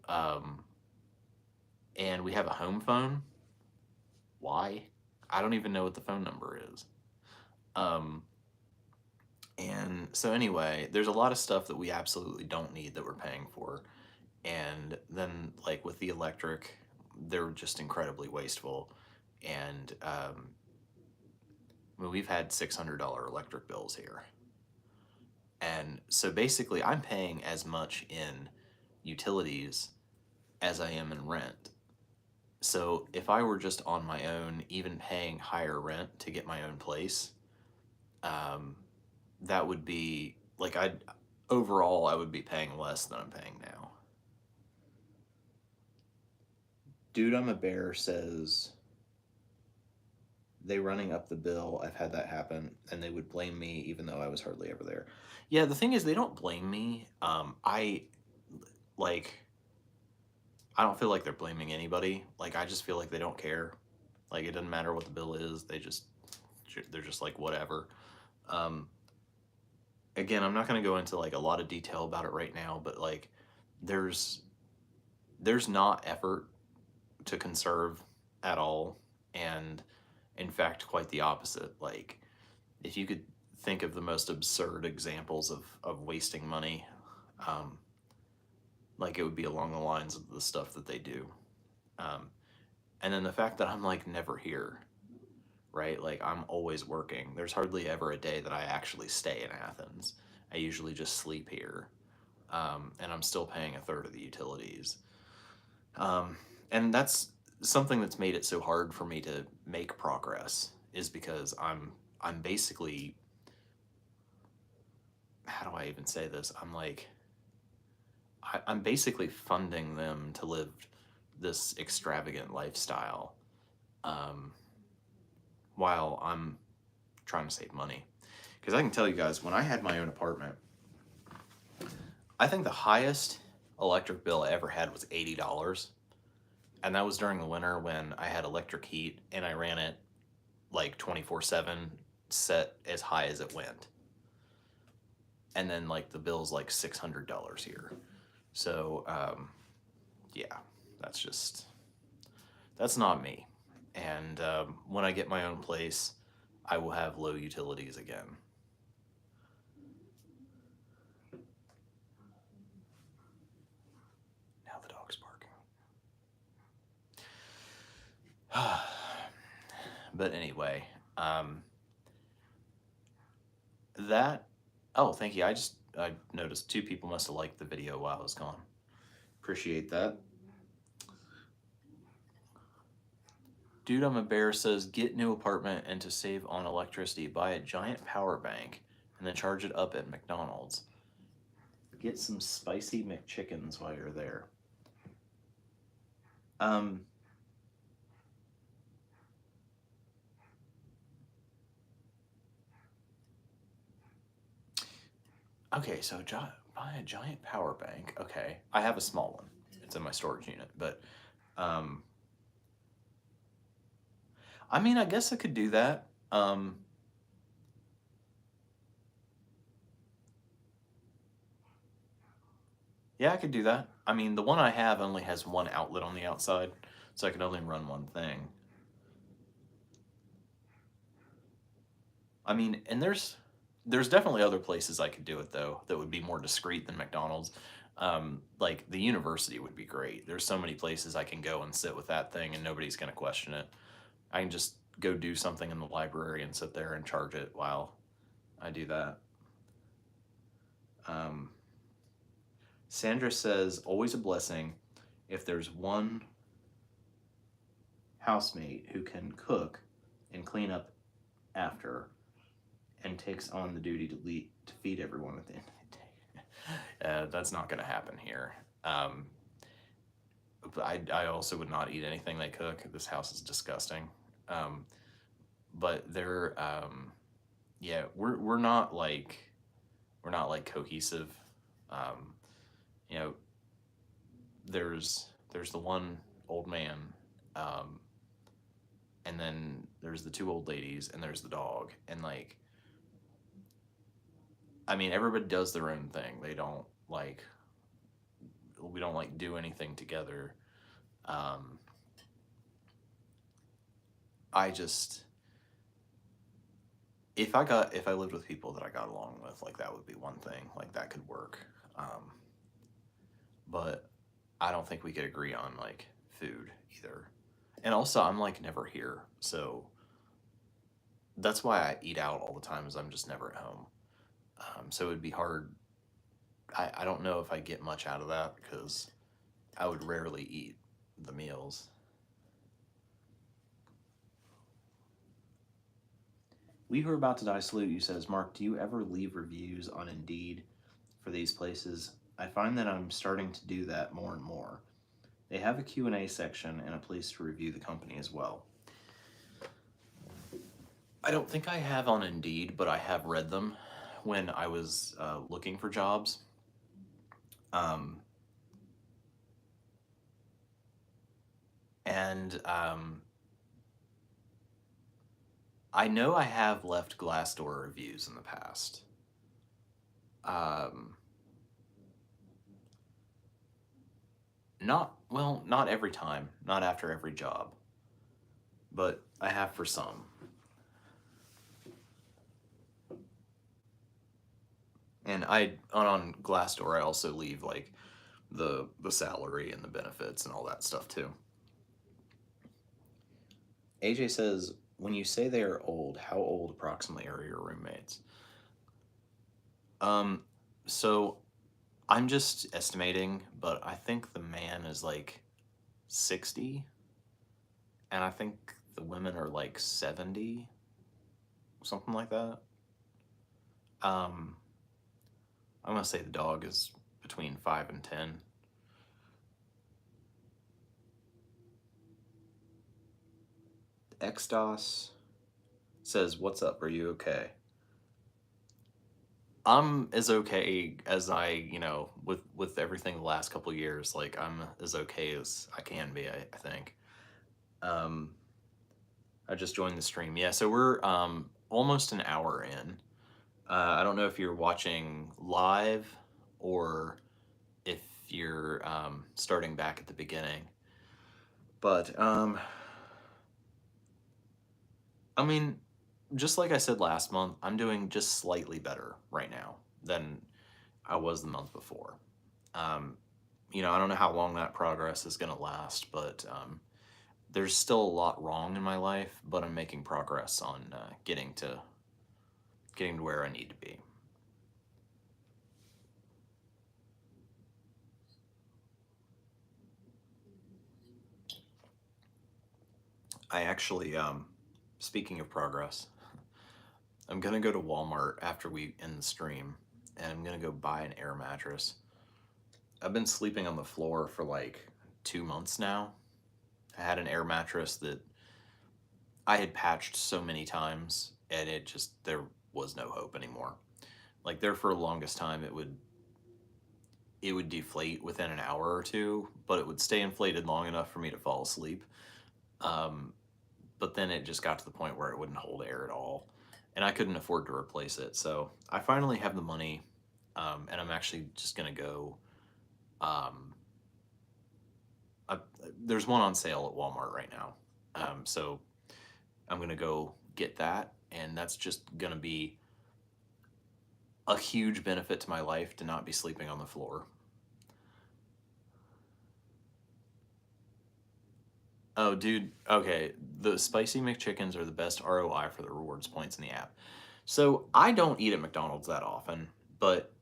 Um, and we have a home phone. Why? I don't even know what the phone number is. Um, and so anyway, there's a lot of stuff that we absolutely don't need that we're paying for. And then like with the electric, they're just incredibly wasteful. And I mean, we've had $600 electric bills here. And so basically I'm paying as much in utilities as I am in rent. So if I were just on my own, even paying higher rent to get my own place, um, that would be like overall I would be paying less than I'm paying now. Dude, I'm a bear says they running up the bill. I've had that happen, and they would blame me even though I was hardly ever there. Yeah, the thing is, they don't blame me. Like I don't feel like they're blaming anybody. Like I just feel like they don't care. Like it doesn't matter what the bill is. They're just like whatever. Um, Again, I'm not going to go into like a lot of detail about it right now, but like there's there's not effort to conserve at all, and in fact quite the opposite. Like if you could think of the most absurd examples of wasting money, um, like it would be along the lines of the stuff that they do. um, and then the fact that I'm like never here, right? Like I'm always working. There's hardly ever a day that I actually stay in Athens. I usually just sleep here, and I'm still paying a third of the utilities. Um, and that's something that's made it so hard for me to make progress is because I'm basically, how do I even say this? I'm basically funding them to live this extravagant lifestyle, um, while I'm trying to save money. Because I can tell you guys, when I had my own apartment, I think the highest electric bill I ever had was $80. And that was during the winter when I had electric heat and I ran it like 24/7, set as high as it went. And then like the bill's like $600 here. So yeah, that's that's not me. And when I get my own place, I will have low utilities again. Now the dog's barking. But anyway, that, oh, thank you. I noticed 2 people must have liked the video while I was gone. Appreciate that. Dude, I'm a bear says, get new apartment and to save on electricity, buy a giant power bank and then charge it up at McDonald's. Get some spicy McChickens while you're there. Okay, so buy a giant power bank. Okay, I have a small one. It's in my storage unit, but I mean, I guess I could do that. Yeah, I could do that. I mean, the one I have only has one outlet on the outside, so I can only run one thing. I mean, and there's definitely other places I could do it though that would be more discreet than McDonald's. Like the university would be great. There's so many places I can go and sit with that thing and nobody's gonna question it. I can just go do something in the library and sit there and charge it while I do that. Sandra says, always a blessing if there's one housemate who can cook and clean up after and takes on the duty to feed everyone at the end of the day. That's not going to happen here. But I also would not eat anything they cook. This house is disgusting. But they're yeah, we're not like cohesive. You know, there's the one old man, and then there's the 2 old ladies, and there's the dog, and like I mean, everybody does their own thing. They don't like, we don't like do anything together. Um, I just, if I lived with people that I got along with, like that would be one thing, like that could work. Um, but I don't think we could agree on like food either. And also, I'm like never here, so that's why I eat out all the time. Is I'm just never at home. So it'd be hard. I don't know if I get much out of that because I would rarely eat the meals. We Were About to Die Salute You says, Mark, do you ever leave reviews on Indeed for these places? I find that I'm starting to do that more and more. They have a Q&A section and a place to review the company as well. I don't think I have on Indeed, but I have read them when I was looking for jobs. Um, and I know I have left Glassdoor reviews in the past. Um, not every time, not after every job, but I have for some. And on Glassdoor, I also leave like the salary and the benefits and all that stuff too. AJ says, when you say they are old, how old approximately are your roommates? Um, so I'm just estimating, but I think the man is like 60, and I think the women are like 70, something like that. Um, I'm gonna say the dog is between 5 and 10. XDOS says, "What's up? Are you okay?" I'm as okay as with everything the last couple years. Like I'm as okay as I can be. I think. Um, I just joined the stream. Yeah, so we're almost an hour in. I don't know if you're watching live or if you're starting back at the beginning, but I mean, just like I said last month, I'm doing just slightly better right now than I was the month before. Um, I don't know how long that progress is going to last, but there's still a lot wrong in my life, but I'm making progress on getting to where I need to be. I actually, speaking of progress, I'm gonna go to Walmart after we end the stream, and I'm gonna go buy an air mattress. I've been sleeping on the floor for like 2 months now. I had an air mattress that I had patched so many times, and there was no hope anymore. Like there for the longest time, it would deflate within an hour or two, but it would stay inflated long enough for me to fall asleep. Um, but then it just got to the point where it wouldn't hold air at all, and I couldn't afford to replace it. So I finally have the money, and I'm actually just gonna go. Um, I, there's one on sale at Walmart right now, so I'm gonna go get that, and that's just gonna be a huge benefit to my life to not be sleeping on the floor. Oh, dude. Okay. The spicy McChickens are the best ROI for the rewards points in the app. So I don't eat at McDonald's that often, but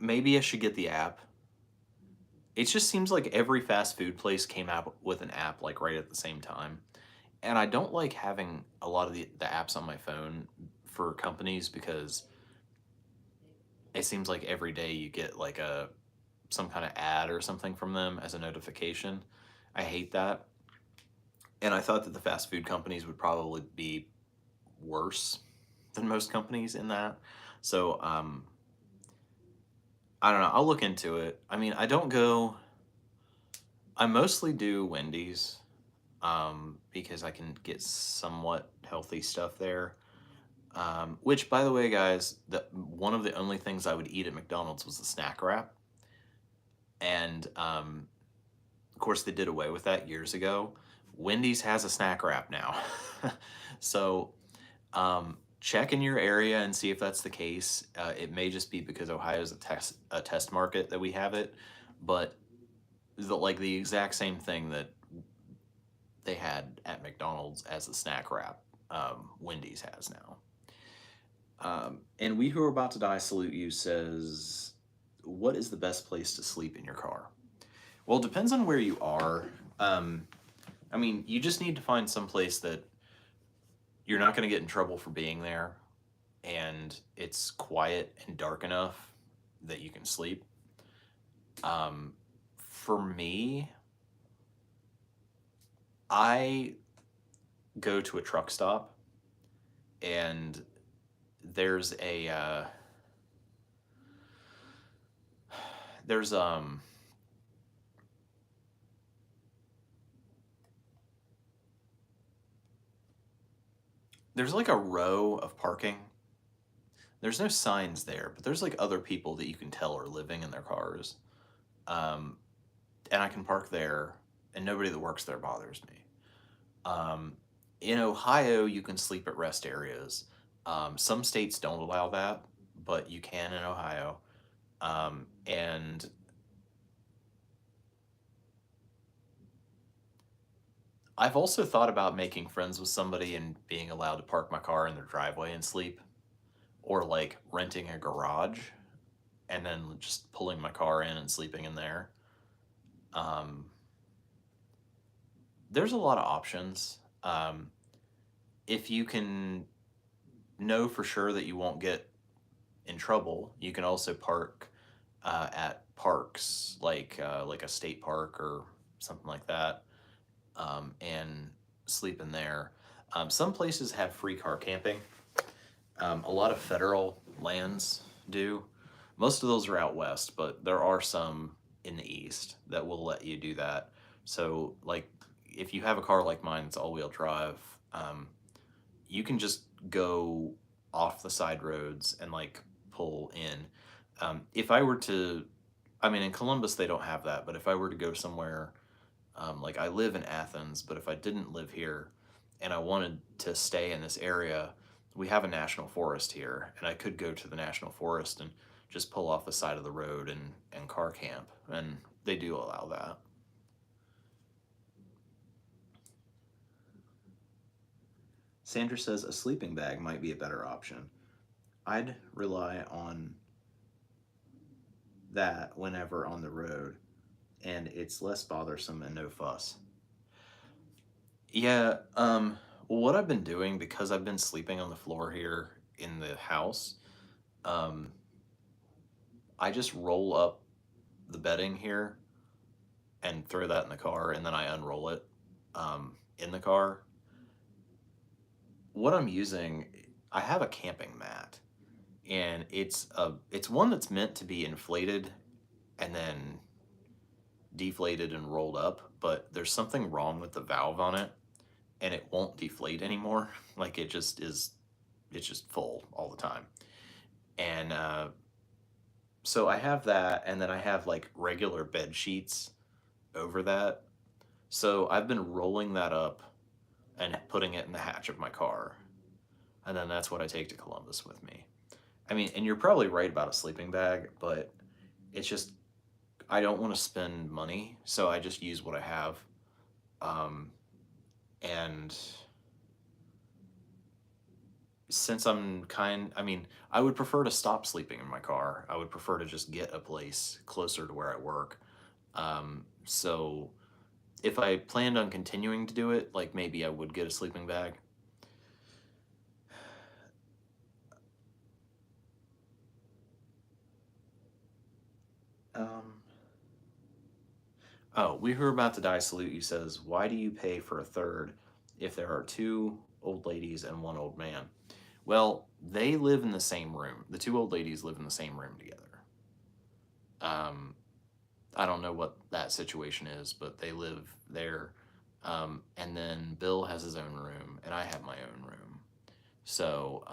maybe I should get the app. It just seems like every fast food place came out with an app like right at the same time. And I don't like having a lot of the apps on my phone for companies because it seems like every day you get like some kind of ad or something from them as a notification. I hate that. And I thought that the fast food companies would probably be worse than most companies in that. So I don't know. I'll look into it. I mean, I don't go. I mostly do Wendy's because I can get somewhat healthy stuff there. Which, by the way, guys, one of the only things I would eat at McDonald's was the snack wrap. And of course, they did away with that years ago. Wendy's has a snack wrap now. So check in your area and see if that's the case. It may just be because Ohio's a test market that we have it, but like the exact same thing that they had at McDonald's as a snack wrap, Wendy's has now. And We Who Are About to Die Salute You says, what is the best place to sleep in your car? Well, it depends on where you are. I mean, you just need to find some place that you're not going to get in trouble for being there, and it's quiet and dark enough that you can sleep. For me, I go to a truck stop, and there's a there's there's like a row of parking. There's no signs there, but there's like other people that you can tell are living in their cars. And I can park there, and nobody that works there bothers me. In Ohio, you can sleep at rest areas. Some states don't allow that, but you can in Ohio. And I've also thought about making friends with somebody and being allowed to park my car in their driveway and sleep, or like renting a garage and then just pulling my car in and sleeping in there. There's a lot of options. If you can know for sure that you won't get in trouble, you can also park at parks like a state park or something like that, and sleep in there. Some places have free car camping. A lot of federal lands do. Most of those are out west, but there are some in the east that will let you do that. So, like, if you have a car like mine that's all-wheel drive, you can just go off the side roads and like pull in. If I were to, I mean, in Columbus they don't have that, but if I were to go somewhere, like I live in Athens, but if I didn't live here and I wanted to stay in this area, we have a national forest here, and I could go to the national forest and just pull off the side of the road and car camp, and they do allow that. Sandra says a sleeping bag might be a better option. I'd rely on that whenever on the road, and it's less bothersome and no fuss. Yeah, well, what I've been doing, because I've been sleeping on the floor here in the house, um, I just roll up the bedding here and throw that in the car, and then I unroll it in the car. What I'm using, I have a camping mat, and it's one that's meant to be inflated and then deflated and rolled up, but there's something wrong with the valve on it, and it won't deflate anymore. Like it's just full all the time. And so I have that, and then I have like regular bed sheets over that. So I've been rolling that up and putting it in the hatch of my car, and then that's what I take to Columbus with me. I mean, and you're probably right about a sleeping bag, but it's just I don't want to spend money, so I just use what I have. And since I mean, I would prefer to stop sleeping in my car. I would prefer to just get a place closer to where I work. So if I planned on continuing to do it, like maybe I would get a sleeping bag. Oh, We Who Are About to Die Salute You says, why do you pay for a third if there are two old ladies and one old man? Well, they live in the same room. The two old ladies live in the same room together. I don't know what that situation is, but they live there. And then Bill has his own room, and I have my own room. So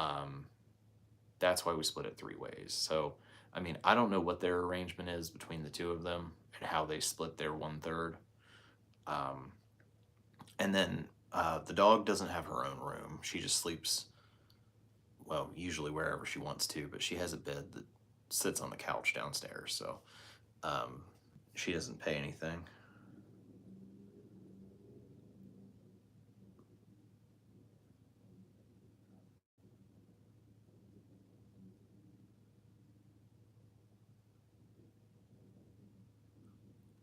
that's why we split it 3 ways. So, I mean, I don't know what their arrangement is between the two of them and how they split their 1/3. Um, and then the dog doesn't have her own room. She just sleeps, well, usually wherever she wants to, but she has a bed that sits on the couch downstairs. So um, she doesn't pay anything.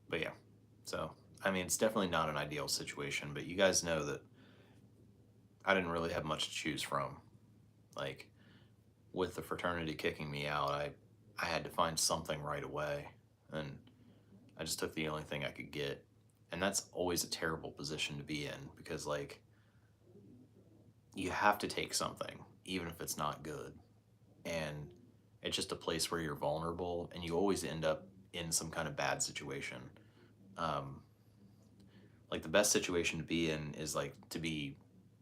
But yeah, so I mean, it's definitely not an ideal situation, but you guys know that I didn't really have much to choose from. Like, with the fraternity kicking me out, I had to find something right away, and I just took the only thing I could get. And that's always a terrible position to be in because, like, you have to take something, even if it's not good. And it's just a place where you're vulnerable, and you always end up in some kind of bad situation. Um, like, the best situation to be in is like to be,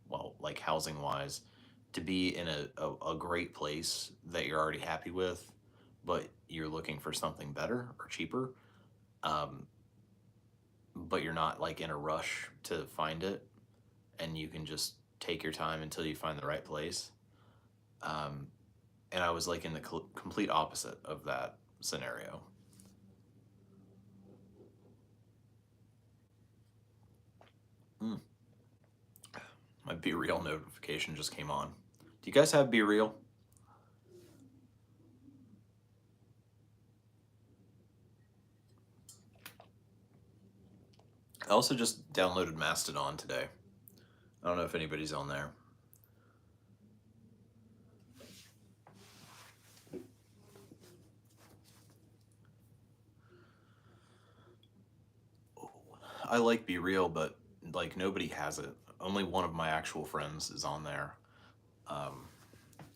well, like housing wise, to be in a great place that you're already happy with, but you're looking for something better or cheaper. Um, but you're not like in a rush to find it, and you can just take your time until you find the right place. Um, and I was like in the complete opposite of that scenario. Mm. My Be Real notification just came on. Do you guys have Be Real? I also just downloaded Mastodon today. I don't know if anybody's on there. I like Be Real, but like nobody has it. Only one of my actual friends is on there.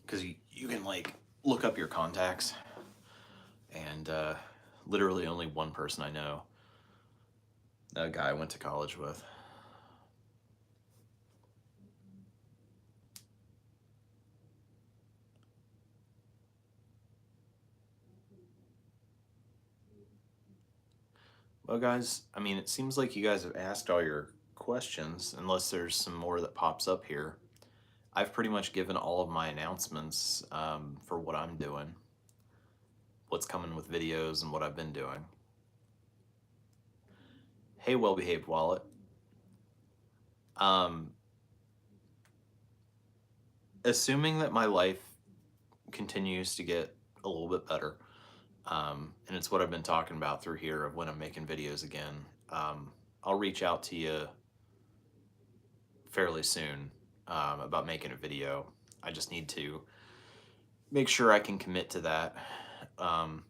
Because you can like look up your contacts, and literally only one person I know, a guy I went to college with. Well, guys, I mean, it seems like you guys have asked all your questions, unless there's some more that pops up here. I've pretty much given all of my announcements for what I'm doing, what's coming with videos, and what I've been doing. Hey, well-behaved wallet. Um, Assuming that my life continues to get a little bit better, and it's what I've been talking about through here of when I'm making videos again, I'll reach out to you fairly soon about making a video. I just need to make sure I can commit to that.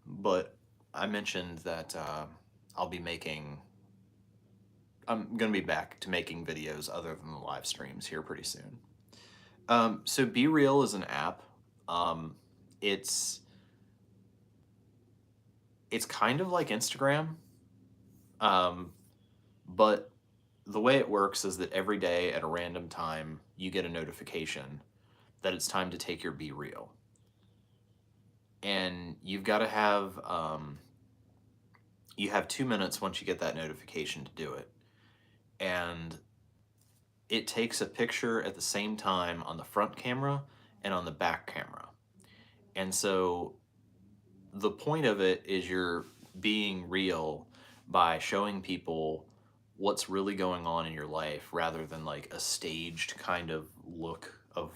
But I mentioned that I'll be making, I'm going to be back to making videos other than the live streams here pretty soon. So Be Real is an app. It's it's kind of like Instagram, um, but the way it works is that every day at a random time you get a notification that it's time to take your Be Real, and you've got to have you have 2 minutes once you get that notification to do it, and it takes a picture at the same time on the front camera and on the back camera. And so the point of it is you're being real by showing people what's really going on in your life rather than like a staged kind of look of,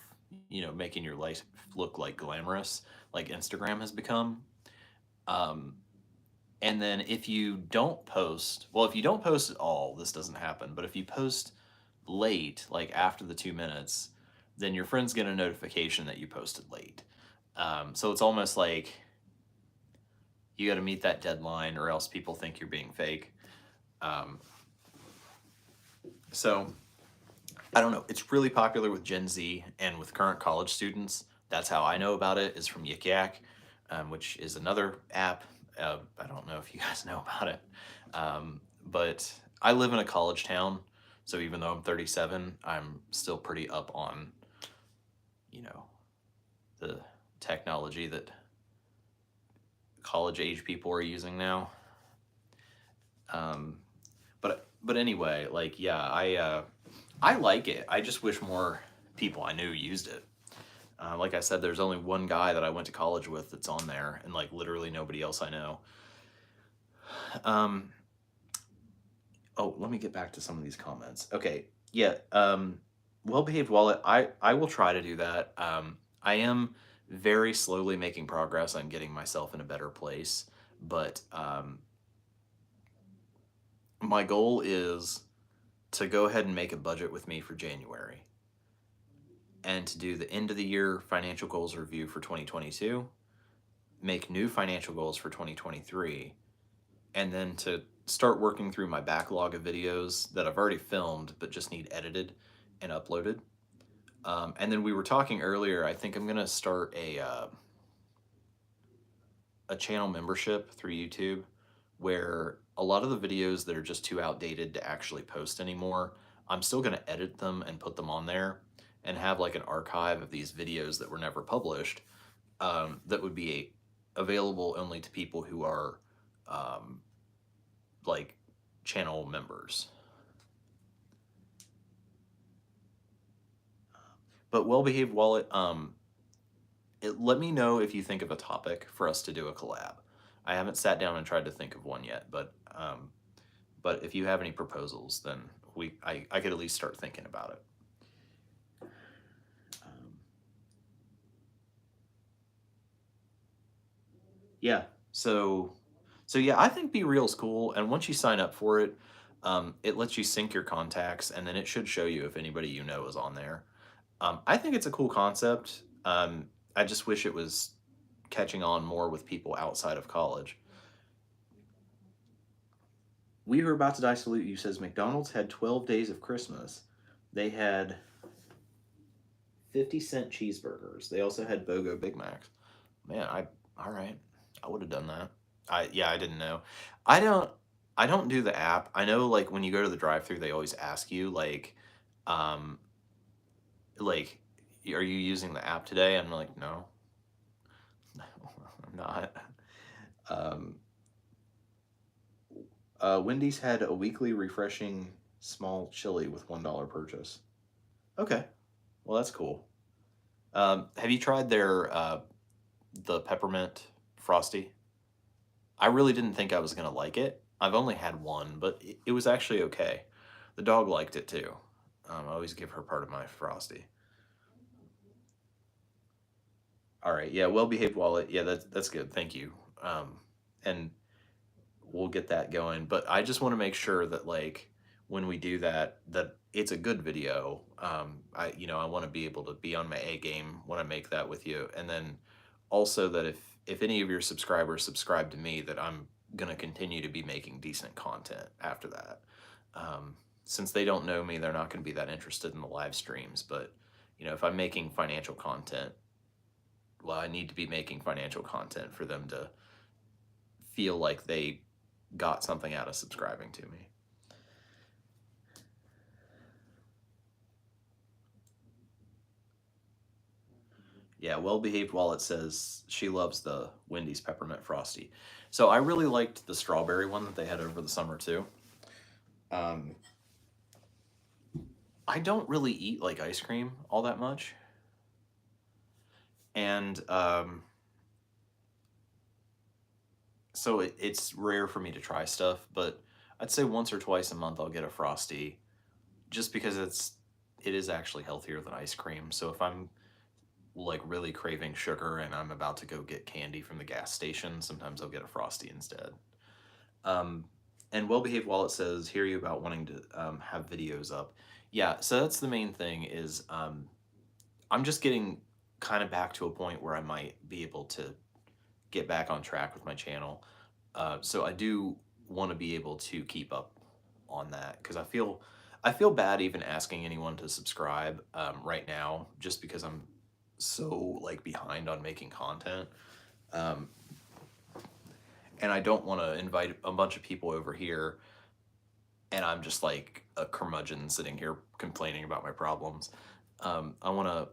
making your life look like glamorous like Instagram has become. Um, and then if you don't post, well, if you don't post at all, this doesn't happen. But if you post late, like after the 2 minutes, then your friends get a notification that you posted late. So it's almost like you got to meet that deadline or else people think you're being fake. Um, so I don't know. It's really popular with Gen Z and with current college students. That's how I know about it, is from Yik Yak, which is another app. I don't know if you guys know about it. But I live in a college town, so even though I'm 37, I'm still pretty up on you know, the technology that college age people are using now. Um, but anyway, like, yeah, I like it. I just wish more people I knew used it. Like I said, there's only one guy that I went to college with that's on there, and like literally nobody else I know. Um, oh, let me get back to some of these comments. Okay, yeah. Well-behaved wallet. I will try to do that. I am very slowly making progress on getting myself in a better place, but my goal is to go ahead and make a budget with me for January and to do the end of the year financial goals review for 2022, make new financial goals for 2023, and then to start working through my backlog of videos that I've already filmed but just need edited and uploaded. And then we were talking earlier, I think I'm going to start a channel membership through YouTube where a lot of the videos that are just too outdated to actually post anymore, I'm still going to edit them and put them on there and have like an archive of these videos that were never published, that would be available only to people who are um, like channel members. But well-behaved wallet, let me know if you think of a topic for us to do a collab. I haven't sat down and tried to think of one yet, but if you have any proposals, then I could at least start thinking about it. Yeah. So yeah, I think Be Real's cool, and once you sign up for it, it lets you sync your contacts, and then it should show you if anybody you know is on there. I think it's a cool concept. I just wish it was catching on more with people outside of college. We Were About to Die Salute You says McDonald's had 12 days of Christmas. They had 50-cent cheeseburgers. They also had BOGO Big Macs. Man, all right. I would have done that. I didn't know. I don't I don't do the app. I know like when you go to the drive-thru they always ask you um like are you using the app today? And I'm like, no. No, I'm not. Um Wendy's had a weekly refreshing small chili with $1 purchase. Okay. Well, that's cool. Have you tried their the peppermint frosty? I really didn't think I was gonna like it. I've only had one, but it was actually okay. The dog liked it too. I always give her part of my frosty. All right, yeah, well-behaved wallet. Yeah, that's good. Thank you. And we'll get that going. But I just want to make sure that like when we do that, that it's a good video. I want to be able to be on my A game when I make that with you, and then also that if any of your subscribers subscribe to me, that I'm gonna continue to be making decent content after that. Since they don't know me, they're not going to be that interested in the live streams. But if I'm making financial content, well, I need to be making financial content for them to feel like they got something out of subscribing to me. Yeah, well-behaved wallet says she loves the Wendy's peppermint frosty. So I really liked the strawberry one that they had over the summer too. I don't really eat like ice cream all that much. And so it's rare for me to try stuff, but I'd say once or twice a month I'll get a frosty just because it is actually healthier than ice cream. So if I'm like really craving sugar and I'm about to go get candy from the gas station, sometimes I'll get a frosty instead. And well-behaved wallet says, hear you about wanting to have videos up. Yeah, so that's the main thing is I'm just getting kind of back to a point where I might be able to get back on track with my channel. So I do want to be able to keep up on that because I feel bad even asking anyone to subscribe right now just because I'm so like behind on making content. And I don't want to invite a bunch of people over here and I'm just like a curmudgeon sitting here complaining about my problems. I want to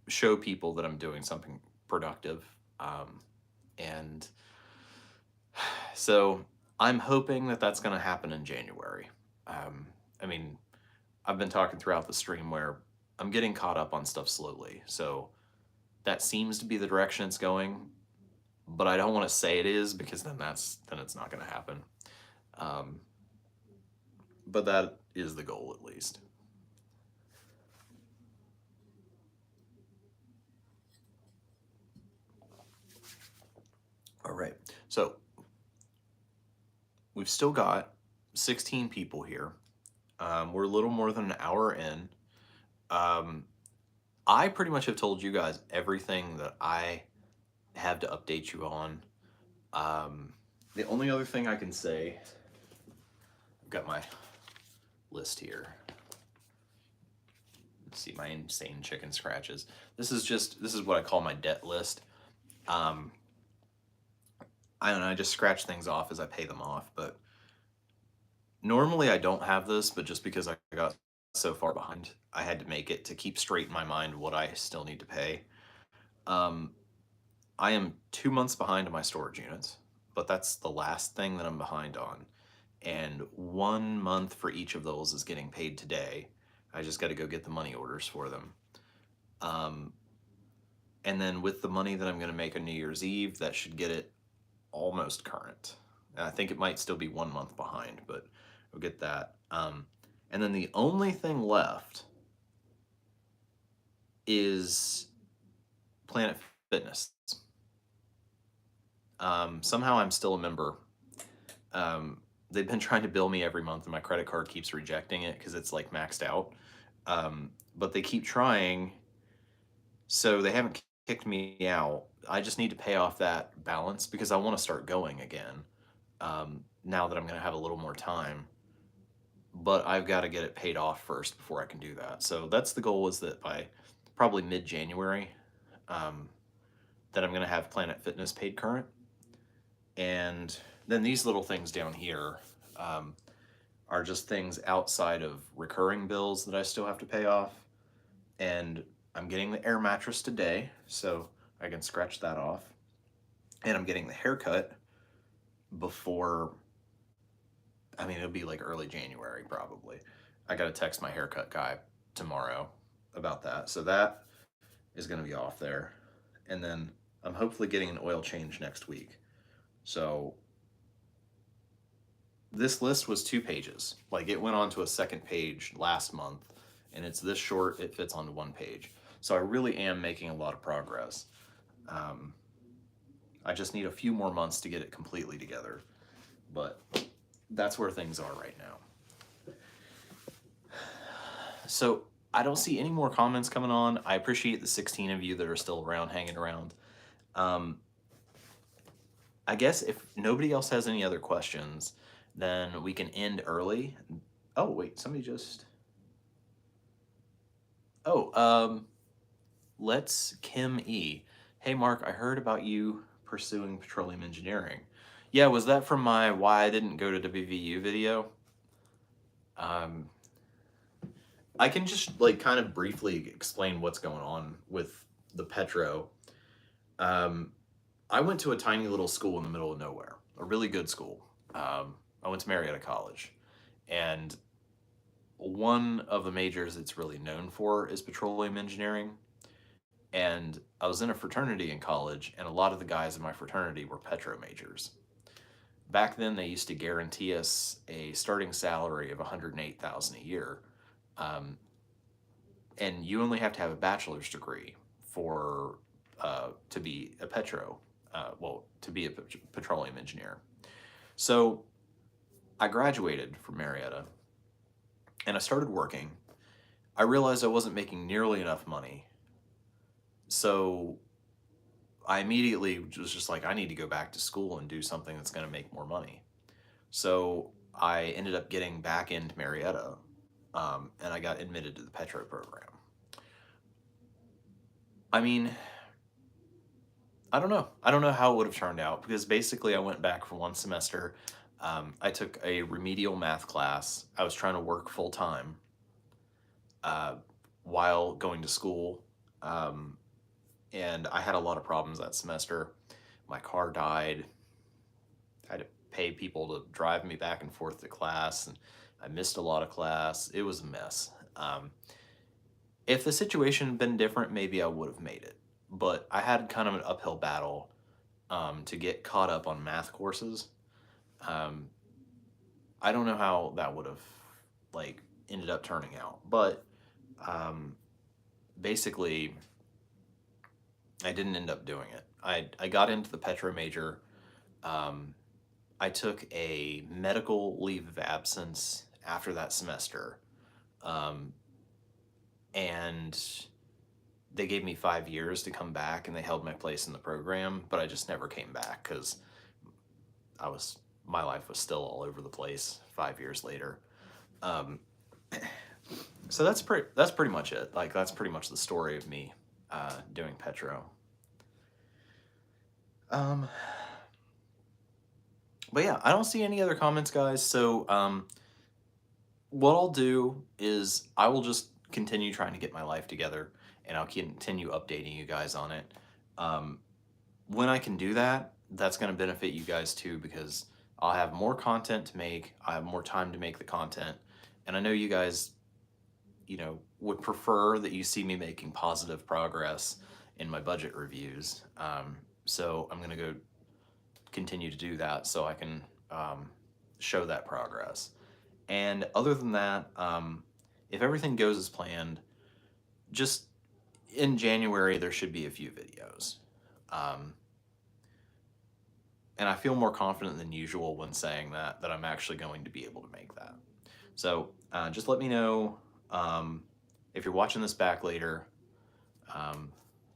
show people that I'm doing something productive. And so I'm hoping that that's going to happen in January. I mean, I've been talking throughout the stream where I'm getting caught up on stuff slowly. So that seems to be the direction it's going, but I don't want to say it is because then it's not going to happen. Um, but that is the goal at least. All right. So we've still got 16 people here. We're a little more than an hour in. I pretty much have told you guys everything that I have to update you on. The only other thing I can say, I've got my list here. Let's see, my insane chicken scratches. This is what I call my debt list. I don't know, I just scratch things off as I pay them off, but normally I don't have this, but just because I got so far behind, I had to make it to keep straight in my mind what I still need to pay. I am 2 months behind on my storage units, but that's the last thing that I'm behind on. And 1 month for each of those is getting paid today. I just got to go get the money orders for them. And then with the money that I'm going to make on New Year's Eve, that should get it almost current. And I think it might still be 1 month behind, but we'll get that. And then the only thing left is Planet Fitness. Somehow I'm still a member. They've been trying to bill me every month and my credit card keeps rejecting it because it's like maxed out. But they keep trying, so they haven't kicked me out. I just need to pay off that balance because I want to start going again, now that I'm going to have a little more time. But I've got to get it paid off first before I can do that. So that's the goal, is that by probably mid-January, that I'm going to have Planet Fitness paid current. And then these little things down here are just things outside of recurring bills that I still have to pay off. And I'm getting the air mattress today, so I can scratch that off. And I'm getting the haircut before, I mean, it'll be like early January probably. I got to text my haircut guy tomorrow about that. So that is going to be off there. And then I'm hopefully getting an oil change next week. So this list was 2 pages. Like, it went on to a second page last month, and it's this short, it fits onto 1 page. So I really am making a lot of progress. I just need a few more months to get it completely together, but that's where things are right now. So I don't see any more comments coming on. I appreciate the 16 of you that are still around, hanging around. I guess if nobody else has any other questions, then we can end early. Oh, wait, somebody just... Oh, let's Kim E. Hey, Mark, I heard about you pursuing petroleum engineering. Yeah, was that from my why I didn't go to WVU video? I can just like kind of briefly explain what's going on with the Petro. I went to a tiny little school in the middle of nowhere, a really good school. I went to Marietta College, and one of the majors it's really known for is petroleum engineering. And I was in a fraternity in college, and a lot of the guys in my fraternity were petro majors. Back then, they used to guarantee us a starting salary of $108,000 a year, and you only have to have a bachelor's degree for to be a to be a petroleum engineer. So I graduated from Marietta, and I started working. I realized I wasn't making nearly enough money, so I immediately was just like, I need to go back to school and do something that's going to make more money. So I ended up getting back into Marietta, and I got admitted to the Petro program. I mean, I don't know. I don't know how it would have turned out, because basically I went back for 1 semester. I took a remedial math class. I was trying to work full time while going to school. And I had a lot of problems that semester. My car died. I had to pay people to drive me back and forth to class, and I missed a lot of class. It was a mess. If the situation had been different, maybe I would have made it. But I had kind of an uphill battle to get caught up on math courses. Um, I don't know how that would have like ended up turning out, but um, basically, I didn't end up doing it. I got into the Petro major. Um, I took a medical leave of absence after that semester, um, and they gave me 5 years to come back, and they held my place in the program, but I just never came back because my life was still all over the place 5 years later. Um, so that's pretty much it. Like that's pretty much the story of me doing Petro. Um, but yeah, I don't see any other comments, guys. So what I'll do is I will just continue trying to get my life together, and I'll continue updating you guys on it. When I can do that, that's going to benefit you guys too, because I'll have more content to make. I have more time to make the content, and I know you guys, would prefer that you see me making positive progress in my budget reviews. So I'm going to go continue to do that so I can show that progress. And other than that, if everything goes as planned, just in January, there should be a few videos. And I feel more confident than usual when saying that I'm actually going to be able to make that. So just let me know if you're watching this back later.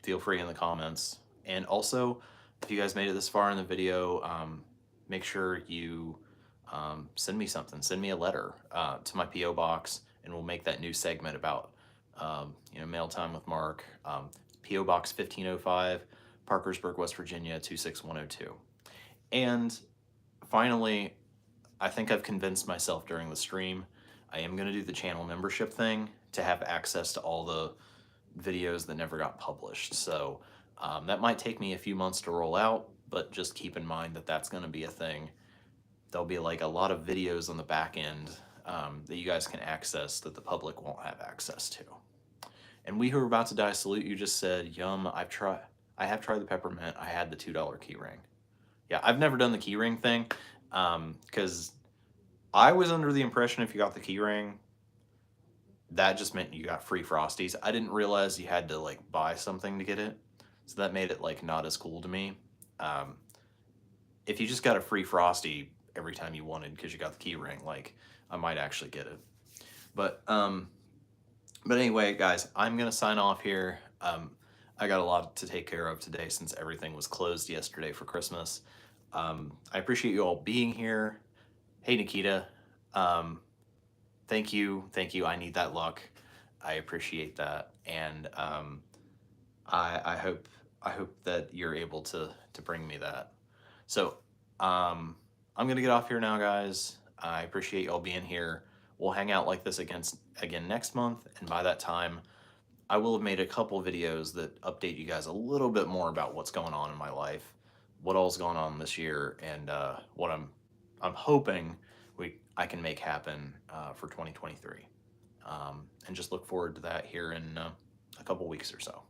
Feel free in the comments. And also, if you guys made it this far in the video, make sure you send me something. Send me a letter to my P.O. box, and we'll make that new segment about mail time with Mark. P.O. Box 1505, Parkersburg, West Virginia 26102. And finally, I think I've convinced myself during the stream, I am going to do the channel membership thing to have access to all the videos that never got published. So that might take me a few months to roll out, but just keep in mind that that's going to be a thing. There'll be like a lot of videos on the back end that you guys can access that the public won't have access to. And We Who Are About to Die salute you just said, yum, I have tried the peppermint. I had the $2 keyring. Yeah, I've never done the keyring thing because I was under the impression if you got the keyring, that just meant you got free Frosties. I didn't realize you had to like buy something to get it. So that made it like not as cool to me. If you just got a free Frosty every time you wanted because you got the key ring, like I might actually get it. But anyway, guys, I'm gonna sign off here. I got a lot to take care of today since everything was closed yesterday for Christmas. I appreciate you all being here. Hey, Nikita. Thank you. I need that luck. I appreciate that, and I hope that you're able to bring me that. So I'm gonna get off here now, guys. I appreciate y'all being here. We'll hang out like this again next month, and by that time, I will have made a couple videos that update you guys a little bit more about what's going on in my life, what all's going on this year, and what I'm hoping I can make happen for 2023. And just look forward to that here in a couple weeks or so.